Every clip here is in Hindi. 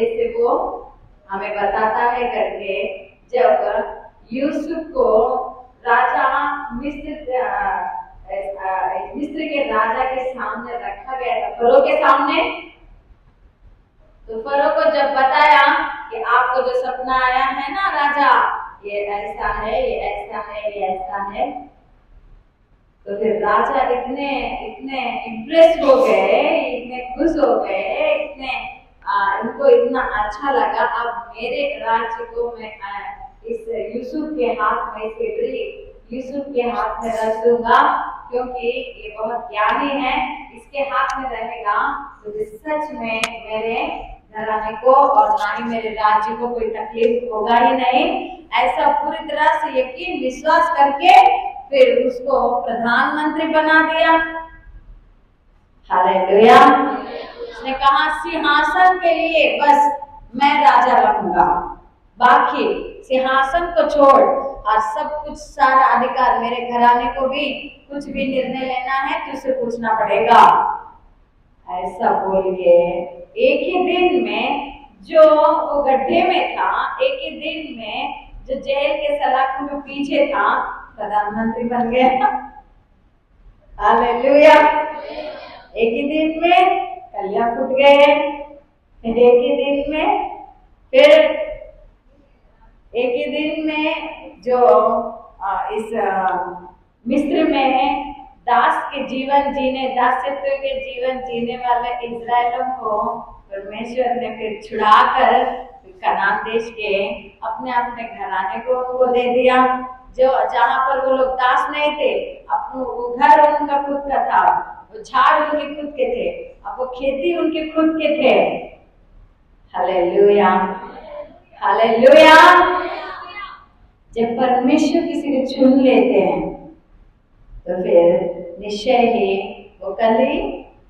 जैसे वो हमें बताता है करके, जब यूसुफ को राजा मिस्र के राजा के सामने रखा गया था, फरो के सामने। तो फरो को जब बताया कि आपको जो सपना आया है ना राजा, ये ऐसा है, ये ऐसा है, ये ऐसा है, तो फिर राजा इतने इम्प्रेस हो गए, इतने खुश हो गए, इनको इतना अच्छा लगा। अब मेरे राज्य को मैं इस यूसुफ के हाथ में, यूसुफ के हाथ में रख दूंगा, क्योंकि ये बहुत ज्ञानी है, इसके हाथ में रहेगा तो सच में मेरे घराने को और ना ही मेरे राज्य को कोई तकलीफ होगा ही नहीं। ऐसा पूरी तरह से यकीन विश्वास करके फिर उसको प्रधानमंत्री बना दिया। हालेलुया। उसने कहा सिंहासन के लिए बस मैं राजा रहूंगा, बाकी सिंहासन को छोड़ और सब कुछ, सारा अधिकार मेरे घराने को भी, कुछ भी निर्णय लेना है तो उसे पूछना पड़ेगा। ऐसा बोल के एक ही दिन में जो वो गड्ढे में था, एक ही दिन में जो जेल के सलाखों में पीछे था, प्रधानमंत्री बन गया। हालेलुया। एक ही दिन में कलियां फूट गए, एक ही दिन में, फिर एक ही दिन में जो इस मिस्र में दास के जीवन जीने, दासत्व के जीवन जीने वाले इजराइलों को परमेश्वर ने फिर छुड़ाकर कनान देश के अपने अपने घराने को उनको दे दिया। जो जहाँ पर वो लोग दास नहीं थे, अपना वो घर उनका खुद का था, वो झाड़ उनके खुद के थे, अब वो खेती उनके खुद के थे। Hallelujah, hallelujah. जब परमेश्वर किसी को चुन लेते हैं तो फिर निश्चय ही वो कली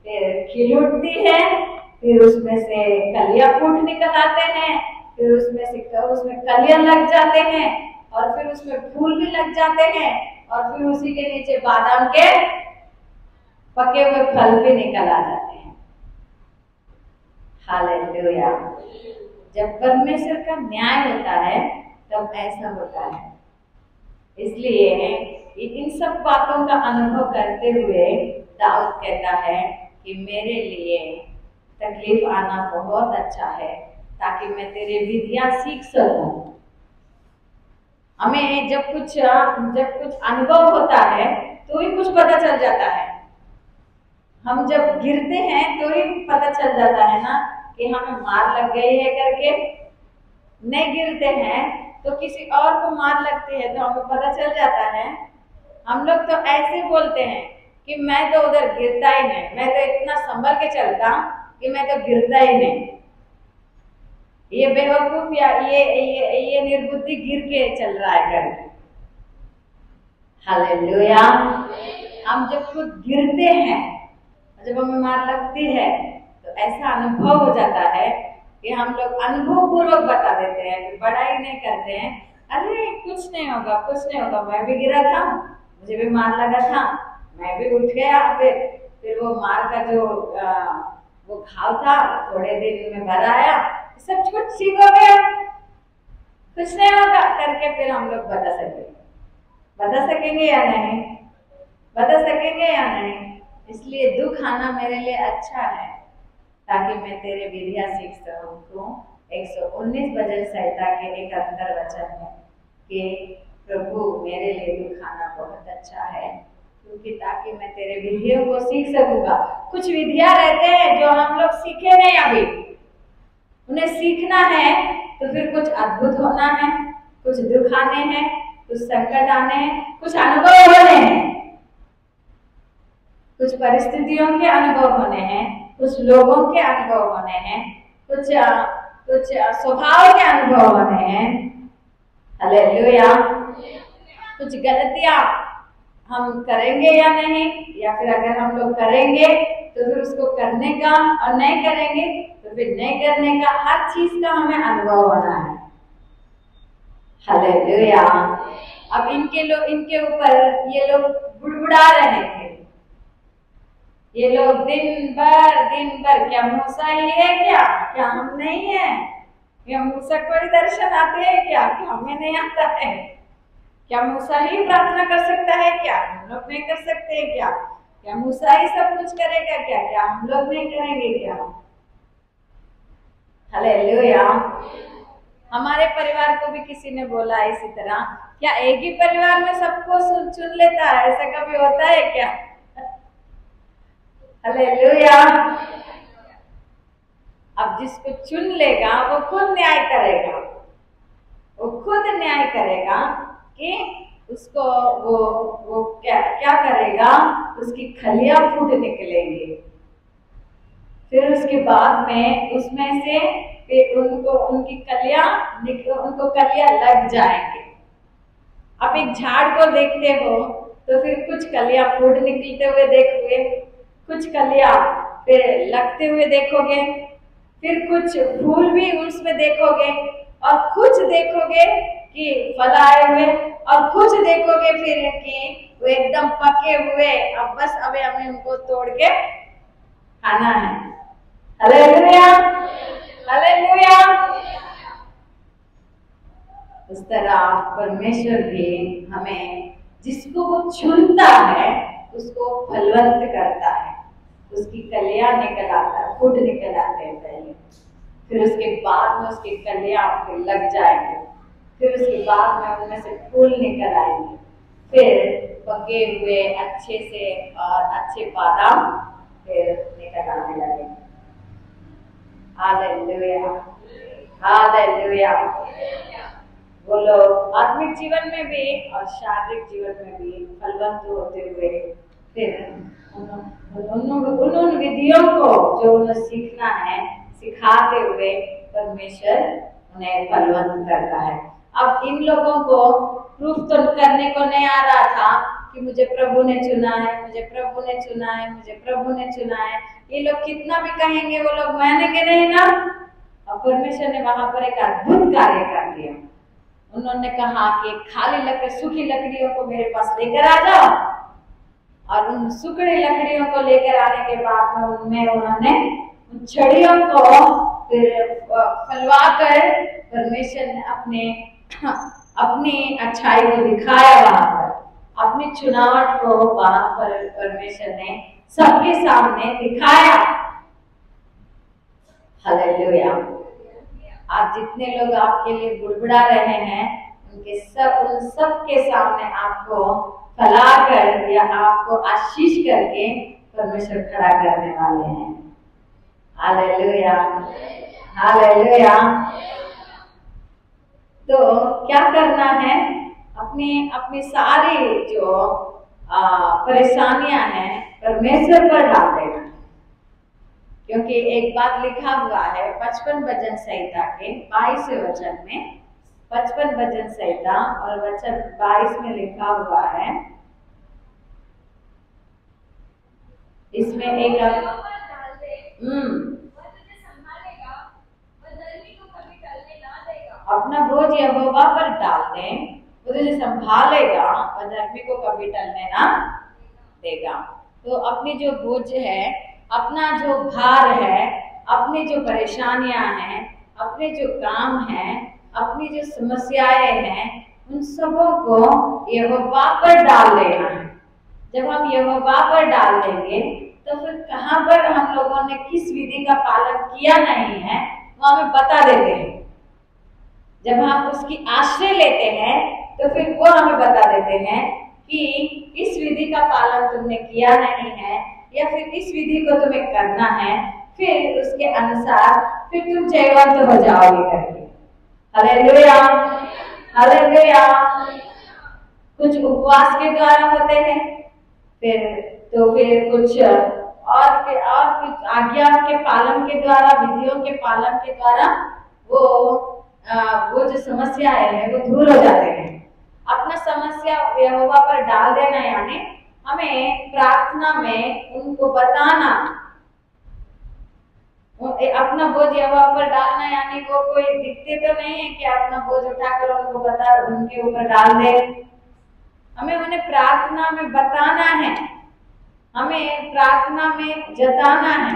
फिर खिल उठती है, फिर उसमें से कलियां फूट निकल आते हैं, फिर उसमें कलियां लग जाते हैं, और फिर उसमें फूल भी लग जाते हैं, और फिर उसी के नीचे बादाम के पके हुए फल भी निकल आ जाते हैं। हालेलुया। जब परमेश्वर का न्याय होता है तब ऐसा होता है। इसलिए इन सब बातों का अनुभव करते हुए दाऊद कहता है कि मेरे लिए तकलीफ आना बहुत अच्छा है, ताकि मैं तेरे विधियां सीख सकूं। हमें जब कुछ अनुभव होता है तो ही कुछ पता चल जाता है। हम जब गिरते हैं तो ही पता चल जाता है ना कि हमें मार लग गई है करके। नहीं गिरते हैं तो किसी और को मार लगती है तो हमें पता चल जाता है। हम लोग तो ऐसे बोलते हैं कि मैं तो उधर गिरता ही नहीं, मैं तो इतना संभल के चलता कि मैं तो गिरता ही नहीं। ये बेवकूफ या ये निर्बुद्धि गिर के चल रहा है करके। हालेलुया। हम जब खुद गिरते हैं, जब हमें मार लगती है, तो ऐसा अनुभव हो जाता है कि हम लोग अनुभव पूर्वक बता देते हैं, बड़ाई नहीं करते हैं। अरे कुछ नहीं होगा, कुछ नहीं होगा, मैं भी गिरा था, मुझे भी मार लगा था, मैं भी उठ गया, फिर वो मार का जो वो घाव था थोड़े दिन में भर आया, सब कुछ ठीक हो गया, कुछ नहीं होगा करके फिर हम लोग बता सकेंगे या नहीं, बता सकेंगे या नहीं। इसलिए दुख आना मेरे लिए अच्छा है, ताकि मैं तेरे विधियां सीख सकूं। 119 भजन संहिता के एक अंतर वचन है कि प्रभु मेरे लिए दुख आना बहुत अच्छा है, क्योंकि ताकि मैं तेरे विधियों को सीख सकूंगा। कुछ विधियां रहते हैं जो हम लोग सीखे नहीं, अभी उन्हें सीखना है तो फिर कुछ अद्भुत होना है, कुछ दुख आने हैं, कुछ संकट आने हैं, कुछ अनुभव होने हैं, कुछ परिस्थितियों के अनुभव होने हैं, कुछ लोगों के अनुभव होने हैं, कुछ स्वभाव के अनुभव होने हैं। हालेलुया। कुछ गलतियां हम करेंगे या नहीं, या फिर अगर हम लोग करेंगे तो फिर उसको करने का, और नहीं करेंगे तो फिर नहीं करने का, हर चीज का हमें अनुभव होना है। हालेलुया। अब इनके ऊपर ये लोग बुड़बुड़ा रहे थे, ये लोग दिन भर क्या मूसा ही है क्या हम नहीं है, या मूसा को ही दर्शन आते हैं क्या? हमें नहीं आता है क्या? मूसा ही प्रार्थना कर सकता है क्या? हम लोग नहीं कर सकते हैं क्या? क्या मूसा ही सब कुछ करेगा क्या? क्या हम लोग नहीं करेंगे क्या? हालेलुया। हमारे परिवार को भी किसी ने बोला इसी तरह, क्या एक ही परिवार में सबको चुन लेता है? ऐसा कभी होता है क्या? हालेलुया। अब जिसको चुन लेगा वो खुद न्याय करेगा, वो खुद न्याय करेगा कि उसको वो क्या क्या करेगा, उसकी खलियां फूट निकलेंगे। फिर उसके बाद में उसमें से फिर उनको कलियां लग जाएंगे। आप एक झाड़ को देखते हो तो फिर कुछ कलियां फूट निकलते हुए देखोगे, कुछ कलियां फिर लगते हुए देखोगे, फिर कुछ फूल भी उसमें देखोगे, और कुछ देखोगे कि फल आए हुए, और कुछ देखोगे फिर कि वो एकदम पके हुए, अब बस अभी हमें उनको तोड़ के खाना है। हालेलुया, हालेलुया। उस तरह परमेश्वर भी हमें, जिसको वो चुनता है उसको फलवंत करता है, उसकी कलियां निकल आता है, फूट निकल आते हैं पहले, फिर उसके बाद में उसकी कलियां फिर लग जाएंगे, फिर उसके बाद में उनमें से फूल निकल आएंगे, फिर पके हुए अच्छे से और अच्छे बादाम फिर निकल आने लगेंगे। Hallelujah, hallelujah. बोलो, आत्मिक जीवन में भी और शारीरिक जीवन में भी फलवंत होते हुए फिर उन विधियों को जो उन्हें सीखना है, सिखाते हुए परमेश्वर उन्हें फलवंत करता है। अब इन लोगों को प्रूफ तो करने को नहीं आ रहा था कि मुझे प्रभु ने चुना है, मुझे प्रभु ने चुना है, मुझे प्रभु ने चुना है। ये लोग कितना भी कहेंगे वो लोग मानेंगे नहीं ना। और परमेश्वर ने वहां पर एक अद्भुत कार्य कर दिया। उन्होंने कहा कि खाली लकड़ी, सूखी लकड़ियों को मेरे पास लेकर आ जाओ, और उन सूखी लकड़ियों को लेकर आने के बाद में उनमें उन्होंने उन छड़ियों को फिर फलवा कर परमेश्वर ने अपनी अच्छाई को दिखाया वहां पर, अपनी चुनावट को वहां पर परमेश्वर ने सबके सामने दिखाया। हालेलुया। आज जितने लोग आपके लिए बुड़बुड़ा रहे हैं, उन सब के सामने आपको फैलाकर या आपको आशीष करके परमेश्वर खड़ा करने वाले हैं। Hallelujah, hallelujah. तो क्या करना है? अपनी सारी जो परेशानियां हैं परमेश्वर पर डाल देना, क्योंकि एक बात लिखा हुआ है 55 भजन संहिता के 22वें वचन में, 55 भजन संहिता और वचन 22 में लिखा हुआ है, इसमें एक अपना बोझ यहोवा पर डाल दें, वो तुझे संभालेगा और धर्मी को कभी टलने ना देगा। तो अपनी जो बोझ है, अपना जो भार है, अपनी जो परेशानियां हैं, अपने जो काम हैं, अपनी जो समस्याएं हैं, उन सबों को यहोवा पर डाल देना है। जब हम यहोवा पर डाल देंगे तो फिर कहाँ पर हम लोगों ने किस विधि का पालन किया नहीं है वो हमें बता देते हैं। जब हम उसकी आश्रय लेते हैं तो फिर वो हमें बता देते हैं कि इस विधि का पालन तुमने किया नहीं है, या फिर इस विधि को तुम्हें करना है, फिर उसके अनुसार फिर तुम जयवंत हो जाओगे करके। Hallelujah, hallelujah. कुछ उपवास के द्वारा होते हैं, फिर कुछ और कुछ आज्ञा के पालन के द्वारा, विधियों के पालन के द्वारा वो जो समस्याएं हैं वो दूर हो जाते हैं। अपना समस्या यहोवा पर डाल देना, यानी हमें प्रार्थना में उनको बताना, अपना बोझ यहोवा पर डालना, यानी वो कोई दिखते तो नहीं है कि अपना बोझ उठाकर उनको बता उनके ऊपर डाल दे। हमें उन्हें प्रार्थना में बताना है, हमें प्रार्थना में जताना है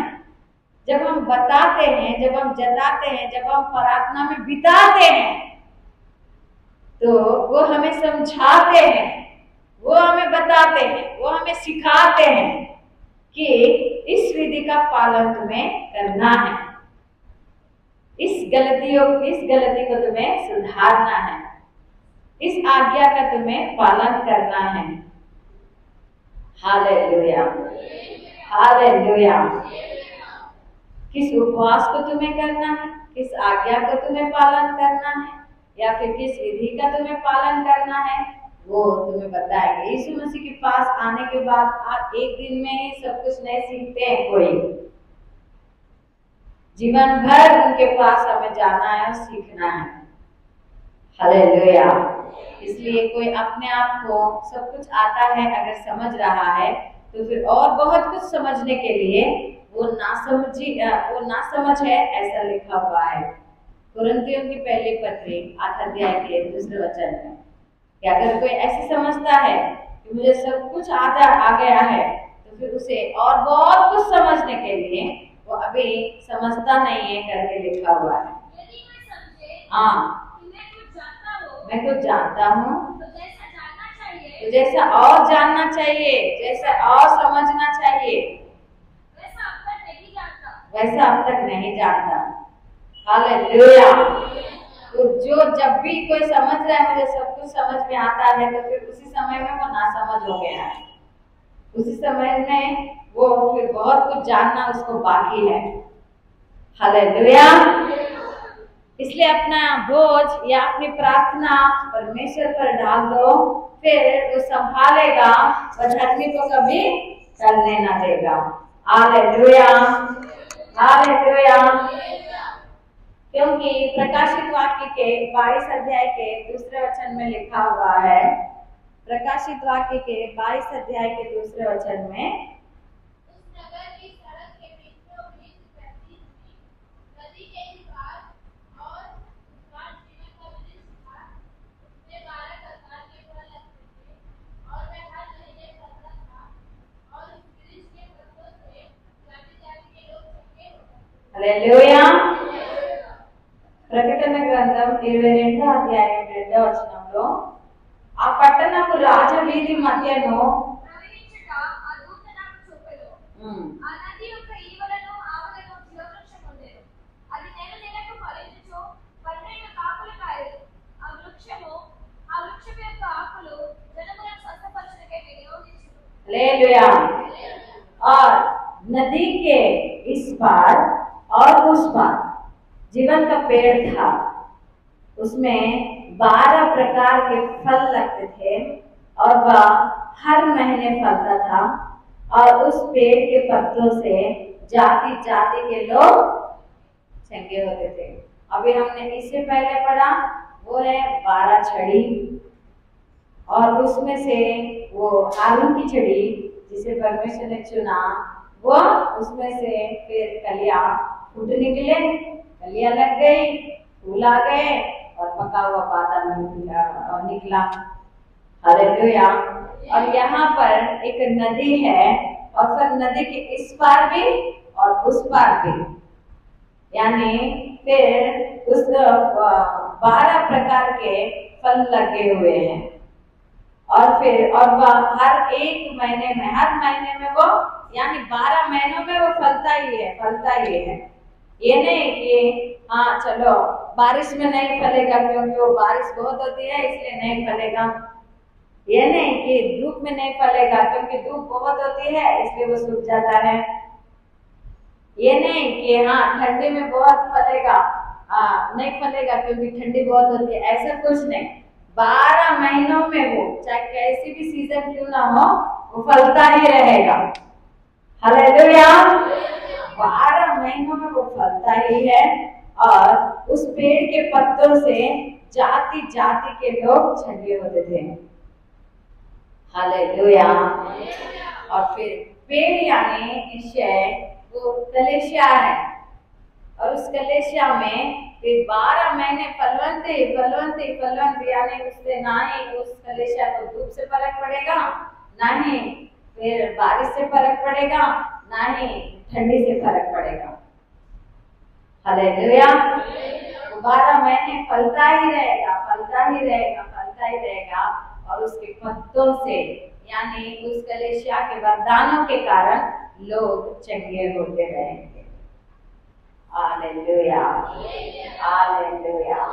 जब हम बताते हैं, जब हम जताते हैं, जब हम प्रार्थना में बिताते हैं, तो वो हमें समझाते हैं, वो हमें बताते हैं, वो हमें सिखाते हैं कि इस विधि का पालन तुम्हें करना है, इस गलती को तुम्हें सुधारना है, इस आज्ञा का तुम्हें पालन करना है। हालेलुया, हालेलुया। किस उपवास को तुम्हें करना है, किस आज्ञा को तुम्हें पालन करना है, या फिर किस विधि का तुम्हें पालन करना है, वो तुम्हें बताएंगे। यीशु मसीह के पास आने के बाद आप एक दिन में ही सब कुछ नहीं सीखते हैं, कोई जीवन भर उनके पास हमें जाना है और सीखना है। हालेलुया। इसलिए कोई अपने आप को सब कुछ आता है अगर समझ रहा है, तो फिर और बहुत कुछ समझने के लिए वो ना समझ है, ऐसा लिखा हुआ है कुरिन्थियों की पहली पत्री 8 अध्याय के 2 वचन में कि अगर कोई ऐसे समझता है कि मुझे सब कुछ आ गया है, तो फिर उसे और बहुत कुछ समझने के लिए वो अभी समझता नहीं है करके लिखा हुआ है। हाँ, मैं कुछ जानता हूँ तो जैसा और जानना चाहिए, जैसा और समझना चाहिए, वैसा अब तक नहीं जानता। हालेलुया। तो जो जब भी कोई समझ रहा है मुझे सब कुछ समझ में आता है, तो फिर उसी समय में वो नासमझ हो गया है, उसी समय में वो फिर बहुत कुछ जानना उसको बाकी है। हालेलुया। इसलिए अपना बोझ या अपनी प्रार्थना परमेश्वर पर डाल दो, फिर वो संभालेगा, वह धर्मी को कभी चलने ना देगा। Hallelujah, hallelujah. क्योंकि प्रकाशित वाक्य के 22 अध्याय के 2 वचन में लिखा हुआ है, प्रकाशित वाक्य के 22 अध्याय के 2 वचन में, హల్లెలూయా। ప్రకటన గ్రంథం 22వ అధ్యాయం 2వ వచనంలో, ఆ పట్టణపు రాజవీధి మధ్యను ప్రవహించుట ఆ దూత నాకు చూపెను. ఆ నది యొక్క ఈవలను ఆవలను జీవవృక్షం ఉండెను. అది నెలకు ఫలించుచు 12 కాపులు కాయలు. ఆ వృక్షం యొక్క ఆకులు జనములను స్వస్థపరచుటకై వినియోగించును। హల్లెలూయా। और नदी के इस पार और उस पार जीवन का पेड़ था, उसमें 12 प्रकार के फल लगते थे और वह हर महीने फलता था, और उस पेड़ के पत्तों से जाति जाति के लोग चंगे होते थे। अभी हमने इससे पहले पढ़ा वो है 12 छड़ी, और उसमें से वो हारून की छड़ी जिसे परमेश्वर ने चुना, वो उसमें से फिर कलियां फूट निकले, कलियां लग गई, फूल आ गए और पका हुआ बादाम निकला। हालेलुया। और यहाँ पर एक नदी है, और फिर नदी के इस पार भी और उस पार भी, यानी फिर उस 12 प्रकार के फल लगे हुए हैं, और वह हर महीने में वो, यानी 12 महीनों में वो फलता ही है। ये नहीं कि हाँ चलो बारिश में नहीं फलेगा क्योंकि वो बारिश बहुत होती है इसलिए नहीं फलेगा, ये नहीं कि धूप में नहीं फलेगा क्योंकि धूप बहुत होती है इसलिए वो सूख जाता है, ये नहीं कि हाँ ठंडी में बहुत फलेगा, नहीं फलेगा क्योंकि ठंडी बहुत होती है, ऐसा कुछ नहीं। 12 महीनों में वो चाहे कैसी भी सीजन क्यों ना हो, वो फलता ही रहेगा। हालेलुया। 12 महीनों में वो फलता ही है, और उस पेड़ के पत्तों से जाति जाति के लोग चंगे होते थे। हालेलुया। और फिर पेड़ यानी निश्चय वो कलेशिया है, और उस कलेशिया में फिर 12 महीने फलवंती यानी उससे ना ही उस कलेशिया को धूप से फर्क पड़ेगा, ना ही फिर बारिश से फर्क पड़ेगा, ना ही ठंडी से फर्क पड़ेगा। हालेलुया। 12 महीने फलता ही रहेगा, फलता ही रहेगा, फलता ही रहेगा, और उसके पत्तों से यानी उस कलीसिया के वरदानों के कारण लोग चंगे होते रहेंगे। Hallelujah, hallelujah.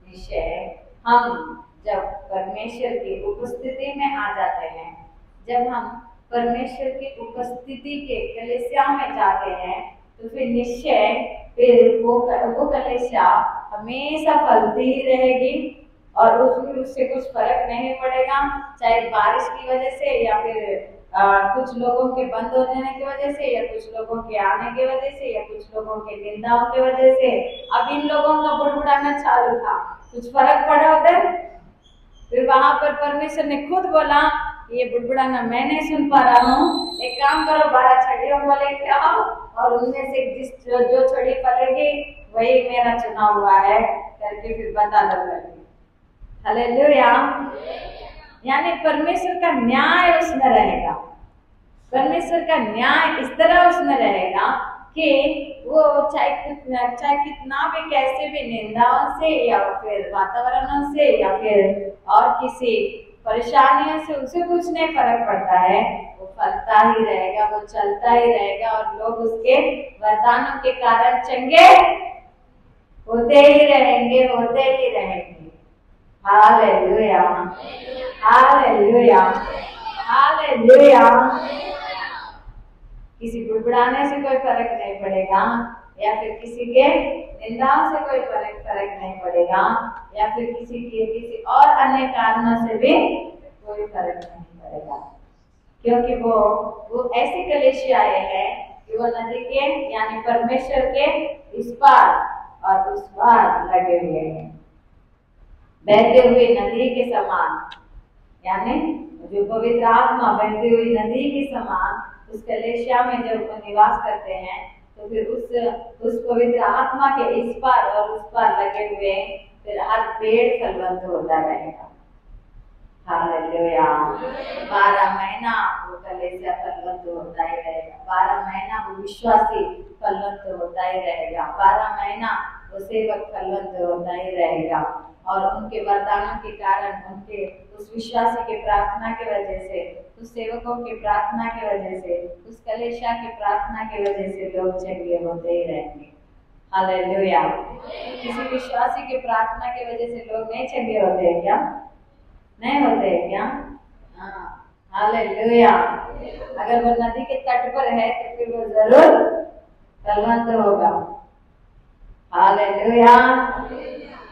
निश्चय हम जब परमेश्वर की उपस्थिति में आ जाते हैं, जब हम परमेश्वर की उपस्थिति के कलीसिया में जाते हैं, तो फिर निश्चय फिर वो कलीसिया हमेशा फलती ही रहेगी, और उससे कुछ फर्क नहीं पड़ेगा, चाहे बारिश की वजह से या फिर कुछ लोगों के बंद हो जाने की वजह से, या कुछ लोगों के आने की वजह से, या कुछ लोगों के निंदाओं की वजह से। अब इन लोगों का बुड़बुड़ाना चालू था, कुछ फर्क पड़ा उधर? फिर वहां पर परमेश्वर ने खुद बोला, ये बुड़बुड़ाना मैं नहीं सुन पा रहा हूँ, एक काम करो 12 छड़ियों को लेके आओ, और उनमें से जो छड़ी पलेगी वही मेरा चुना हुआ है करके फिर बता दो करके। हालेलुया। यानी परमेश्वर का न्याय उसमें रहेगा, परमेश्वर का न्याय इस तरह उसमें रहेगा कि वो चाहे कितना भी कैसे भी निंदाओं से या फिर वातावरणों से या फिर और किसी परेशानियों से उसे कुछ नहीं फर्क पड़ता है, वो फलता ही रहेगा, वो चलता ही रहेगा, और लोग उसके वरदानों के कारण चंगे होते ही रहेंगे, होते ही रहेंगे। हालेलुया, हालेलुया, हालेलुया। किसी बुड़बुड़ाने से कोई फर्क नहीं पड़ेगा, या फिर किसी के निंदाओं से कोई फर्क नहीं पड़ेगा, या फिर किसी और अन्य कारणों से भी कोई फर्क नहीं पड़ेगा, क्योंकि वो ऐसी कलीसियाएं हैं कि वो नदी के यानी परमेश्वर के इस पार और उस पार लगे हुए हैं, बहते हुए नदी के समान, यानी जो पवित्र आत्मा बहती हुई नदी के समान उस कलीसिया में जब वो निवास करते हैं, तो फिर उस पवित्र आत्मा के इस पार और उस पार लगे हुए फिर हर पेड़ फलवंत होता रहेगा। हालेलुया। 12 महीना वो कलीसिया फलवंत होता ही रहेगा, 12 महीना वो विश्वासी फलवंत होता ही रहेगा, 12 महीना वो सेवक फलवंत होता ही रहेगा, और उनके वरदानों के कारण, उनके उस विश्वासी के प्रार्थना की वजह से, उस सेवकों की प्रार्थना की वजह से, उस कलीसिया की प्रार्थना की वजह से लोग चंगे होते ही रहेंगे। हालेलुया। किसी विश्वासी की प्रार्थना की वजह से लोग नहीं चंगे होते हैं क्या? नहीं होते हैं क्या? हाँ, हालेलुया। अगर वो नदी के तट पर है तो फिर वो जरूर फलवंत होगा। हालेलुया।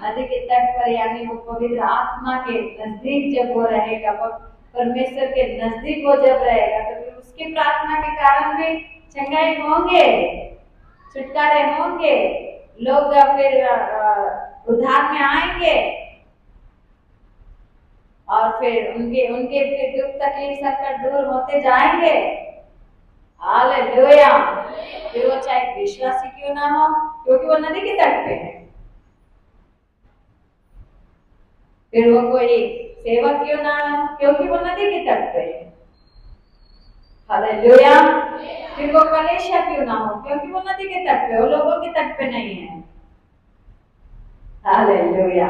नदी के तट पर यानी वो पवित्र आत्मा के नजदीक जब वो रहेगा, परमेश्वर के नजदीक वो जब रहेगा, तो फिर उसकी प्रार्थना के कारण भी चंगाई होंगे, छुटकारे होंगे, लोग फिर उद्धार में आएंगे, और फिर उनके फिर दुख तकलीफ संकट दूर होते जाएंगे। हालेलुया। फिर वो चाहे विश्वासी क्यों ना हो, क्योंकि वो नदी के तट पे है, फिर वो कोई सेवक क्यों ना हो, क्योंकि वो नदी के तट पे है। हालेलुया। फिर वो कलीसिया क्यों ना हो, क्योंकि वो नदी के तट पे, वो लोगों के तट पे नहीं है। हालेलुया।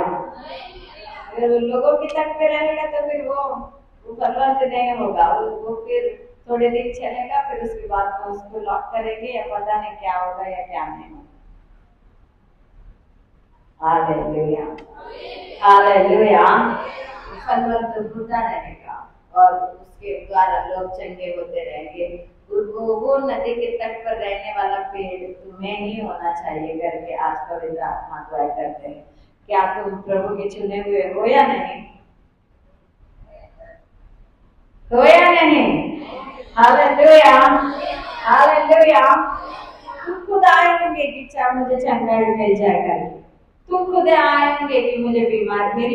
अगर वो लोगों के तट पे रहेगा तो फिर वो फलवंत नहीं होगा, वो फिर थोड़े दिन चलेगा, फिर उसके बाद वो उसको लॉक करेंगे, या पता नहीं क्या होगा या क्या नहीं होगा। Hallelujah, hallelujah. फलवंत होता रहेगा, और उसके द्वारा लोग चंगे होते रहेंगे। वो नदी के तट पर रहने वाला पेड़ तुम्हें ही होना चाहिए करके आज पवित्र आत्मा दुआ करते हैं। क्या तुम प्रभु के चुने हुए हो या नहीं? हो या नहीं? Hallelujah, hallelujah. तुम खुद आएंगे कि चाहे मुझे चंगाई मिल जाए करके, तुम खुद आए होंगे कि मेरी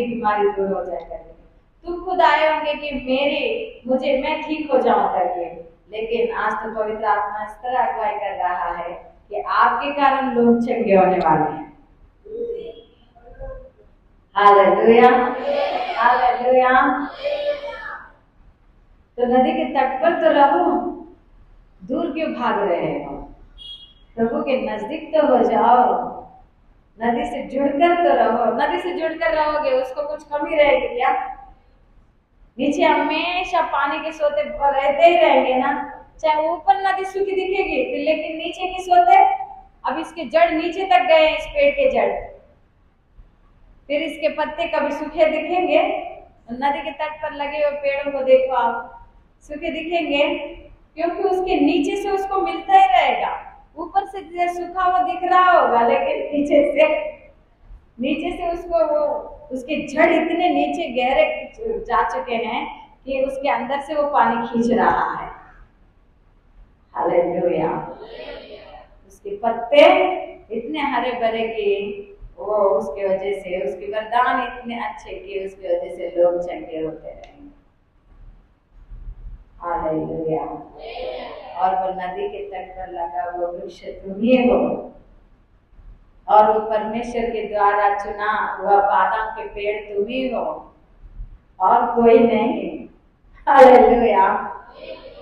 बीमारी दूर हो जाए करके, तुम खुद आए होंगे कि मैं ठीक हो जाऊं करके, लेकिन आज तो पवित्र आत्मा इस तरह अगुवाई कर रहा है कि आपके कारण लोग चंगे होने वाले हैं। Hallelujah, hallelujah. तो नदी के तट पर तो रहो, दूर क्यों भाग रहे हो? प्रभु के नजदीक तो हो जाओ, नदी से जुड़कर तो रहो। नदी से जुड़कर रहोगे उसको कुछ कमी रहेगी क्या? नीचे हमेशा पानी के सोते रहते ही रहेंगे ना, चाहे ऊपर नदी सूखी दिखेगी फिर, लेकिन नीचे की सोते। अब इसके जड़ नीचे तक गए, इस पेड़ के जड़, फिर इसके पत्ते कभी सूखे दिखेंगे? नदी के तट पर लगे हुए पेड़ों को देखो आप, सूखे दिखेंगे क्योंकि उसके नीचे से उसको मिलता ही रहेगा। ऊपर से सूखा हुआ दिख रहा होगा लेकिन नीचे से उसको वो उसके जड़ इतने नीचे गहरे जा चुके हैं कि उसके अंदर से वो पानी खींच रहा है। हालेलुया। उसके पत्ते इतने हरे भरे कि वो उसकी वजह से, उसके वरदान इतने अच्छे कि उसकी वजह से लोग चंगे होते रहेंगे। हालेलुया। और वो नदी के तट पर लगा वो वृक्ष तुम ही हो, और वो परमेश्वर के द्वारा चुना हुआ बादाम के पेड़ तुम ही हो और कोई नहीं। हालेलुया।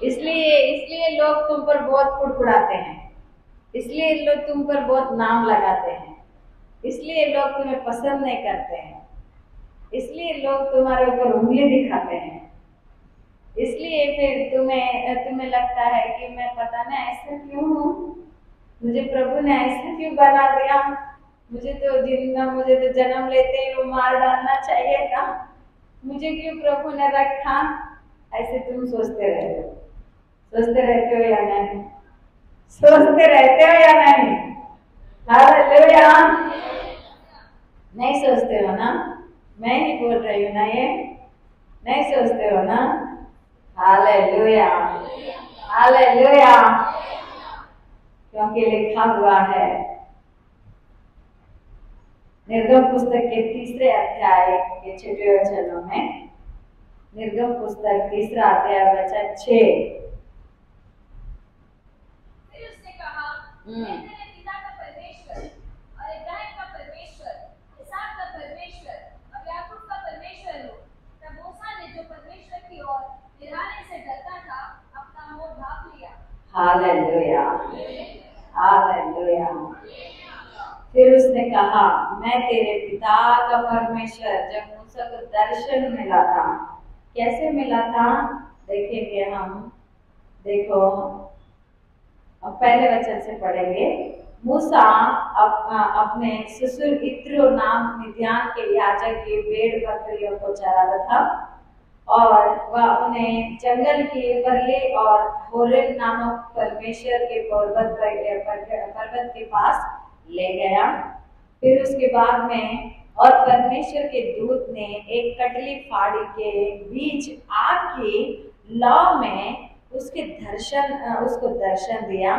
इसलिए लोग तुम पर बहुत कुड़कुड़ाते हैं, इसलिए लोग तुम पर बहुत नाम लगाते हैं, इसलिए लोग तुम्हें पसंद नहीं करते हैं, इसलिए लोग तुम्हारे ऊपर उंगली दिखाते हैं, इसलिए फिर तुम्हें लगता है कि मैं पता नहीं ऐसा क्यों हूँ, मुझे प्रभु ने ऐसा क्यों बना दिया, मुझे तो जन्म लेते ही वो मार डालना चाहिए था, मुझे क्यों प्रभु ने रखा। ऐसे तुम सोचते रहते हो या नहीं? सोचते रहते हो या नहीं? हालेलुया। नहीं सोचते हो ना? मैं ही बोल रही हूँ ना, ये नहीं सोचते हो ना? Hallelujah, hallelujah. क्योंकि लिखा हुआ है निर्गम पुस्तक के 3 अध्याय के 6 वचनों में, निर्गम पुस्तक 3 अध्याय वचन 6। फिर उसने कहा, मैं तेरे पिता का परमेश्वर और इब्राहिम का परमेश्वर, इसहाक का परमेश्वर और याकूब का परमेश्वर हूँ। तब मूसा ने जो परमेश्वर की ओर निराने से डरता था अपना मुंह ढांप लिया। Hallelujah, hallelujah. फिर उसने कहा, मैं तेरे पिता का परमेश्वर। जब मूसा को दर्शन मिला था, कैसे मिला था देखेंगे हम। देखो अब पहले वचन से पढ़ेंगे। मूसा अपने ससुर इत्रो नाम मिद्यान के याजक की भेड़ बकरियों को चराता था, और वह उन्हें जंगल के परले और होरेब नामक परमेश्वर के पर्वत के पास ले गया। फिर उसके बाद में और परमेश्वर के दूत ने एक कटली फाड़ी के बीच आग की लौ में उसको दर्शन दिया,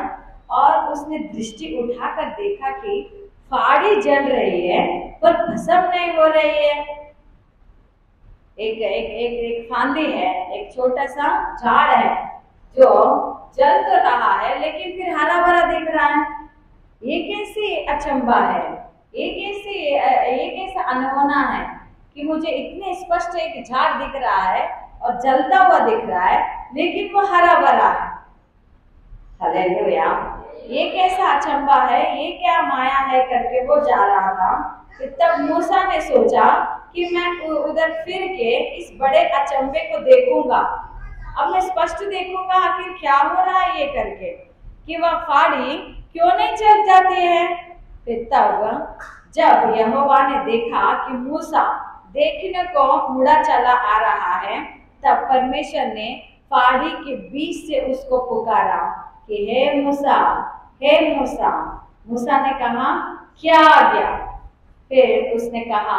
और उसने दृष्टि उठाकर देखा कि फाड़ी जल रही है पर भस्म नहीं हो रही है। एक फांदी है, एक छोटा सा झाड़ है जो जल तो रहा है लेकिन फिर हरा भरा दिख रहा है। ये कैसी अचंबा है, ये कैसा अनहोना है कि मुझे इतने स्पष्ट एक झाड़ दिख रहा है और जलता हुआ दिख रहा है लेकिन वो हरा भरा है। हालेलुया। ये कैसा अचंबा है, ये क्या माया है करके वो जा रहा था। तब मूसा ने सोचा कि मैं उधर फिर के इस बड़े अचंबे को देखूंगा, अब मैं स्पष्ट देखूंगा आखिर क्या हो रहा है ये करके, कि वह फाड़ी क्यों नहीं जल जाती है। फिर तब जब यहोवा ने देखा कि मूसा देखने को मुड़ा चला आ रहा है, तब परमेश्वर ने फाड़ी के बीच से उसको पुकारा कि हे मूसा, हे मूसा। मूसा ने कहा, क्या आ गया? फिर उसने कहा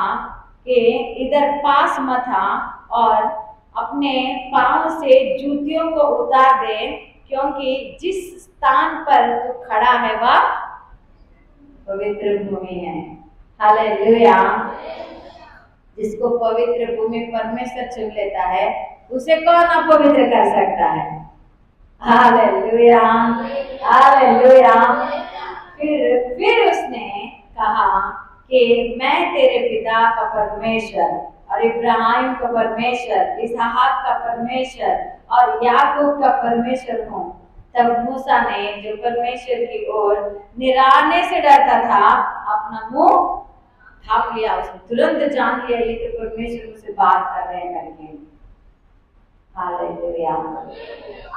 कि इधर पास मत आ और अपने पांव से जूतियों को उतार दे, क्योंकि जिस स्थान पर तू खड़ा है वह पवित्र भूमि है। हालेलुया। जिसको पवित्र भूमि परमेश्वर चुन लेता है उसे कौन अपवित्र कर सकता है? हालेलुया, हालेलुया। फिर उसने कहा कि मैं तेरे पिता का परमेश्वर और इब्राहिम का परमेश्वर, इसहाक का परमेश्वर और याकूब का परमेश्वर हूँ। तब मूसा ने, जो परमेश्वर की ओर निराने से डरता था, अपना मुंह ढांप लिया। उसने तुरंत जान लिया ये तो परमेश्वर मुझसे बात कर रहे हैं करके। हालेलुया।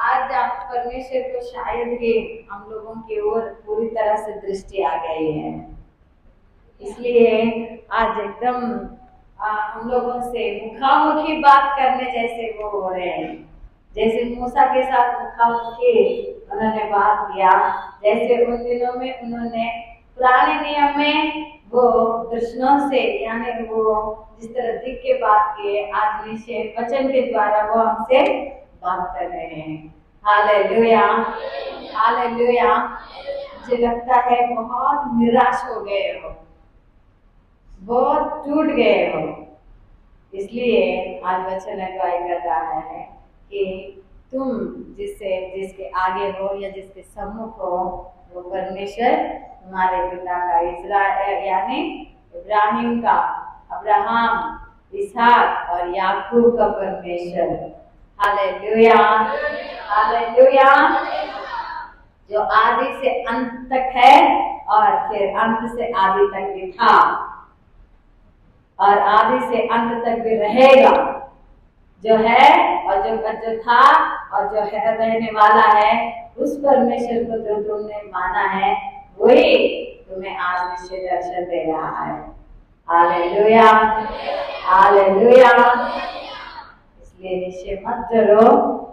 आज आप परमेश्वर को शायद ही हम लोगों की ओर पूरी तरह से दृष्टि आ गई है, इसलिए आज एकदम हम लोगों से मुखामुखी बात करने जैसे वो हो रहे हैं। जैसे मूसा के साथ मुखामुखी उन्होंने बात किया, जैसे उन दिनों में उन्होंने पुराने नियम में वो दर्शनों से, यानी वो जिस तरह दिख के बात किए, आज निश्चय वचन के द्वारा वो हमसे बात कर रहे हैं। Hallelujah, hallelujah. मुझे लगता है बहुत निराश हो गए हो, बहुत टूट गए हो, इसलिए आज वचन अगुवाई कर रहा है कि तुम जिसके आगे हो या जिसके सम्मुख हो, वो परमेश्वर तुम्हारे पिता का, इस्राएल यानी इब्राहिम का, अब्राहम, इसहाक और याकूब का परमेश्वर। Hallelujah, hallelujah. जो आदि से अंत तक है और फिर अंत से आदि तक भी था और आदि से अंत तक भी रहेगा, जो है और जो था और जो है रहने वाला है, उस परमेश्वर को जो तुमने माना है वही तुम्हें आज निश्चय दर्शन दे रहा है। हालेलुया, हालेलुया। इसलिए निश्चय मत डरो,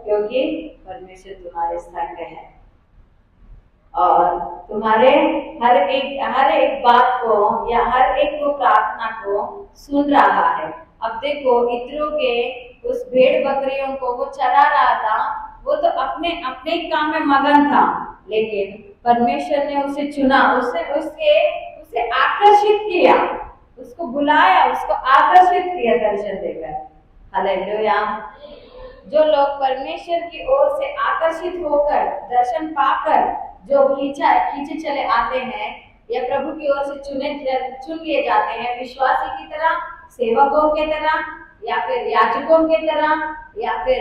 क्योंकि परमेश्वर तुम्हारे संग है और तुम्हारे हर एक बात को या हर एक को प्रार्थना को सुन रहा है। अब देखो, इत्रो के उस भेड़ बकरियों को वो चरा रहा था, वो तो अपने काम में मगन था, लेकिन परमेश्वर ने उसे चुना, उसे आकर्षित किया, उसको बुलाया, उसको आकर्षित किया दर्शन देकर। हालेलुया। जो लोग परमेश्वर की ओर से आकर्षित होकर, दर्शन पाकर जो खींचे चले आते हैं या प्रभु की ओर से चुन लिए जाते हैं, विश्वासी की तरह, सेवकों के तरह या फिर याजकों के तरह या फिर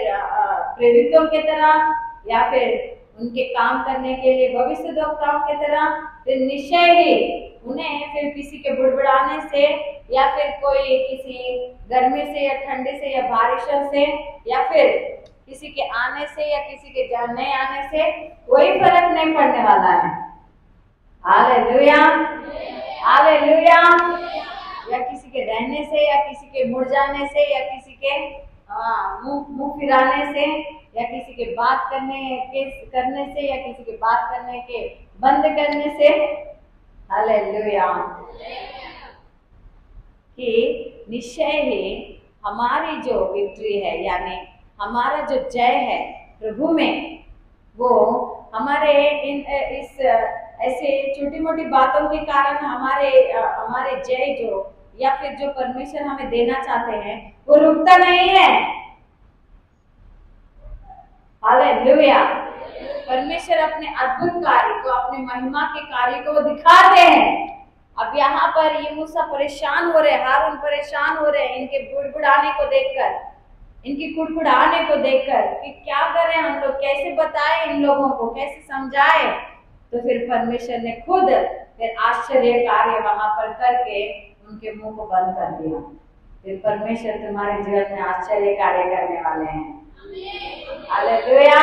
प्रेरितों के तरह या फिर उनके काम करने के लिए भविष्यद्वक्ताओं के तरह, फिर निश्चय ही उन्हें फिर किसी के बुड़बुड़ाने से या फिर कोई किसी गर्मी से या ठंडी से या बारिशों से या फिर किसी के आने से या किसी के नहीं आने से कोई फर्क नहीं पड़ने वाला है। हालेलुया, हालेलुया। या किसी के रहने से या किसी के मुड़ जाने से या किसी के मुंह फिराने से या किसी के बात करने से या किसी के बात करने के बंद करने से। हालेलुया। कि निश्चय ही हमारी जो विक्ट्री है, यानी हमारा जो जय है प्रभु में, वो हमारे इस ऐसे छोटी मोटी बातों के कारण हमारे जय जो या फिर जो परमेश्वर हमें देना चाहते हैं वो रुकता नहीं है। हालेलुया। परमेश्वर अपने अद्भुत कार्य को, अपने महिमा के कार्य को वो दिखाते हैं। अब यहाँ पर ये मूसा परेशान हो रहे, हारून परेशान हो रहे इनके बुड़बुड़ाने को देखकर, इनकी कुड़कुड़ाने को देखकर कि क्या करें हम लोग, कैसे बताएं इन लोगों को, कैसे समझाएं। तो फिर परमेश्वर ने खुद फिर आश्चर्य कार्य वहां पर करके उनके मुंह को बंद कर दिया। फिर परमेश्वर तुम्हारे जीवन में आश्चर्य कार्य करने वाले हैं। Hallelujah,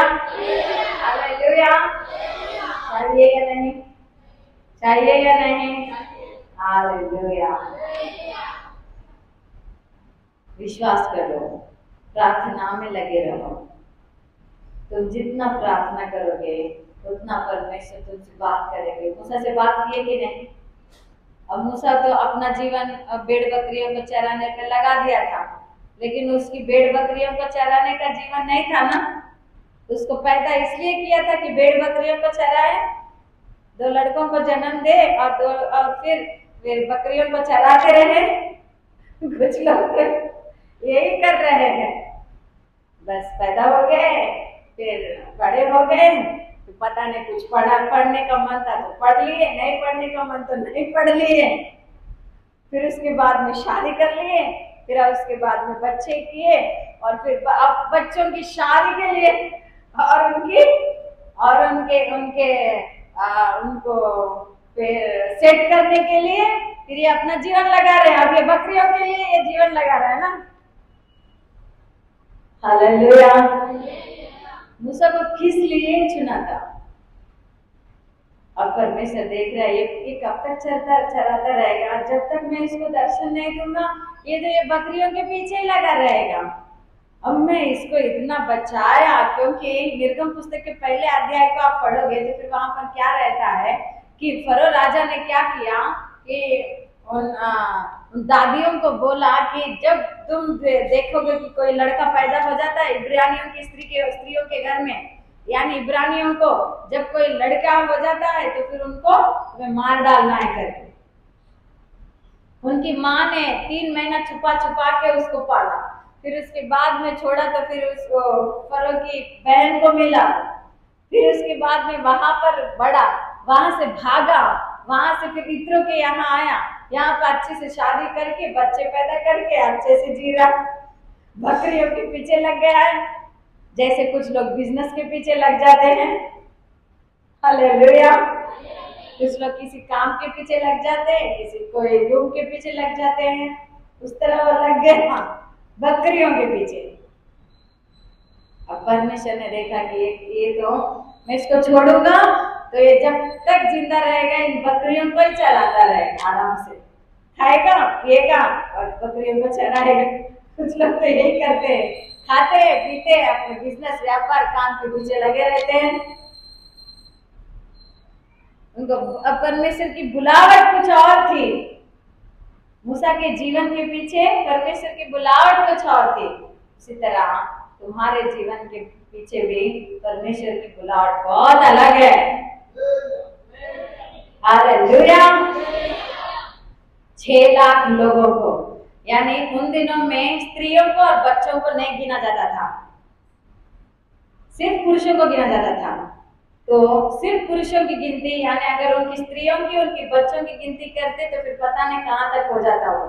hallelujah. चाहिए या नहीं, चाहिए या नहीं? हालेलुया। विश्वास करो, प्रार्थना में लगे रहो। तुम जितना प्रार्थना करोगे उतना परमेश्वर तुमसे बात करेंगे। मूसा से बात किए कि नहीं? अब मूसा तो अपना जीवन भेड़ बकरियों को चराने पे लगा दिया था, लेकिन उसकी भेड़ बकरियों को चराने का जीवन नहीं था ना। उसको पैदा इसलिए किया था कि भेड़ बकरियों को चराए, 2 लड़कों को जन्म दे और फिर बकरियों को चराते रहे। कुछ लोग यही कर रहे हैं, बस पैदा हो गए, फिर बड़े हो गए, तो पता नहीं कुछ पढ़ने का मन था तो पढ़ लिए, नहीं पढ़ने का मन तो नहीं पढ़ लिए, फिर उसके बाद में शादी कर लिए, फिर उसके बाद में बच्चे किए और फिर अब बच्चों की शादी के लिए और उनकी और उनके उनके उनको फिर सेट करने के लिए फिर ये अपना जीवन लगा रहे हैं। अब ये बकरियों के लिए ये जीवन लगा रहा है ना। हालेलुया। मूसा को किस लिए चुना था? अब परमेश्वर देख रहा है ये कब तक चराता रहेगा, जब तक मैं इसको दर्शन नहीं दूंगा ये तो ये बकरियों के पीछे ही लगा रहेगा। अब मैं इसको इतना बचाया, क्योंकि निर्गम पुस्तक के पहले अध्याय को आप पढ़ोगे तो फिर वहां पर क्या रहता है कि फरो राजा ने क्या किया कि उन दादियों को बोला कि जब तुम देखोगे कि कोई लड़का पैदा हो जाता है इब्रानियों की स्त्रियों के घर में, यानी इब्रानियों को जब कोई लड़का हो जाता है तो फिर उनको मार डालना है करके। उनकी माँ ने 3 महीना छुपा छुपा के उसको पाला, फिर उसके बाद में छोड़ा तो फिर उसको फरो की बहन को मिला, फिर उसके बाद में वहां पर बढ़ा, वहां से भागा, वहां से फिर इत्रो के यहाँ आया, यहाँ पर अच्छे से शादी करके बच्चे पैदा करके अच्छे से जी रहा। बकरियों के पीछे लग गया है, जैसे कुछ लोग बिजनेस के पीछे लग जाते हैं। हालेलुया। कुछ लोग किसी काम के पीछे लग जाते हैं, किसी कोई रूम के पीछे लग जाते हैं, उस तरह वो लग गए हाँ बकरियों के पीछे। अब परमेश्वर ने देखा कि ये तो मैं इसको छोड़ूंगा तो ये जब तक जिंदा रहेगा इन बकरियों को ही चलाता रहेगा, आराम से खाएगा पिएगा और बकरियों को चराएगा। कुछ लोग तो यही करते हैं, खाते पीते अपने बिजनेस व्यापार काम के पीछे लगे रहते हैं। उनको परमेश्वर की बुलावट कुछ और थी। मूसा के जीवन के पीछे परमेश्वर की बुलावट कुछ और थी। उसी तरह तुम्हारे जीवन के पीछे भी परमेश्वर की बुलावट बहुत अलग है। हालेलुया। 6 लाख लोगों को, यानी उन दिनों में स्त्रियों को और बच्चों को नहीं गिना जाता था, सिर्फ पुरुषों को गिना जाता था। तो सिर्फ पुरुषों की गिनती, यानी अगर उनकी स्त्रियों की उनके बच्चों की गिनती करते तो फिर पता नहीं कहां तक हो जाता वो,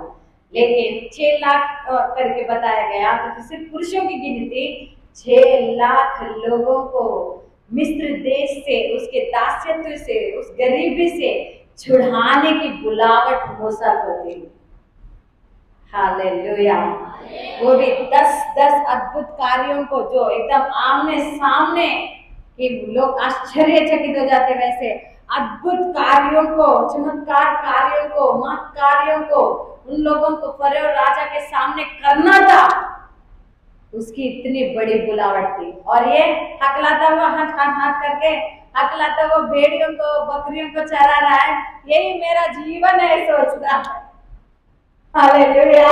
लेकिन 6 लाख करके बताया गया तो फिर सिर्फ पुरुषों की गिनती 6 लाख लोगों को मिस्र देश से, उसके दास्यत्व से, उस गरीबी से छुड़ाने की बुलावट मूसा को थी। हालेलुया। वो भी 10 अद्भुत कार्यों को जो एकदम आमने सामने कि लोग आश्चर्यचकित हो जाते, वैसे अद्भुत कार्यों को, चमत्कार कार्यों को, मत कार्यों को उन लोगों को फरो राजा के सामने करना था, उसकी इतनी बड़ी बुलावट थी। और ये हकलाता हुआ हाथ करके हकलाता हुआ भेड़ियों को बकरियों को चरा रहा है, यही मेरा जीवन है सोचता है। हालेलुया।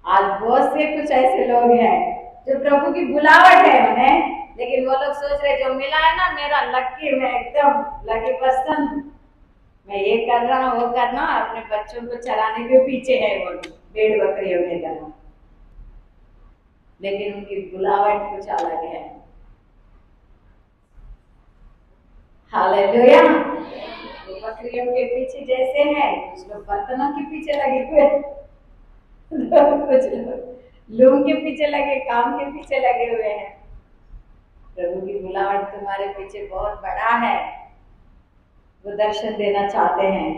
आज बहुत से कुछ ऐसे लोग हैं जो प्रभु की बुलावट है उन्हें, लेकिन वो लोग सोच रहे जो मिला है ना मेरा लकी, मैं एकदम लकी पर्सन, मैं ये कर रहा हूँ वो कर रहा हूँ, अपने बच्चों को चलाने के पीछे है वो भेड़ बकरियों के तरह, लेकिन उनकी बुलावट कुछ अलग है। हालेलुया। बकरियों के पीछे जैसे हैं, कुछ लोग बर्तनों के पीछे लगे हुए, कुछ लोग लूम के पीछे लगे, काम के पीछे लगे हुए हैं। प्रभु की बुलावट तुम्हारे पीछे बहुत बड़ा है, वो दर्शन देना चाहते हैं।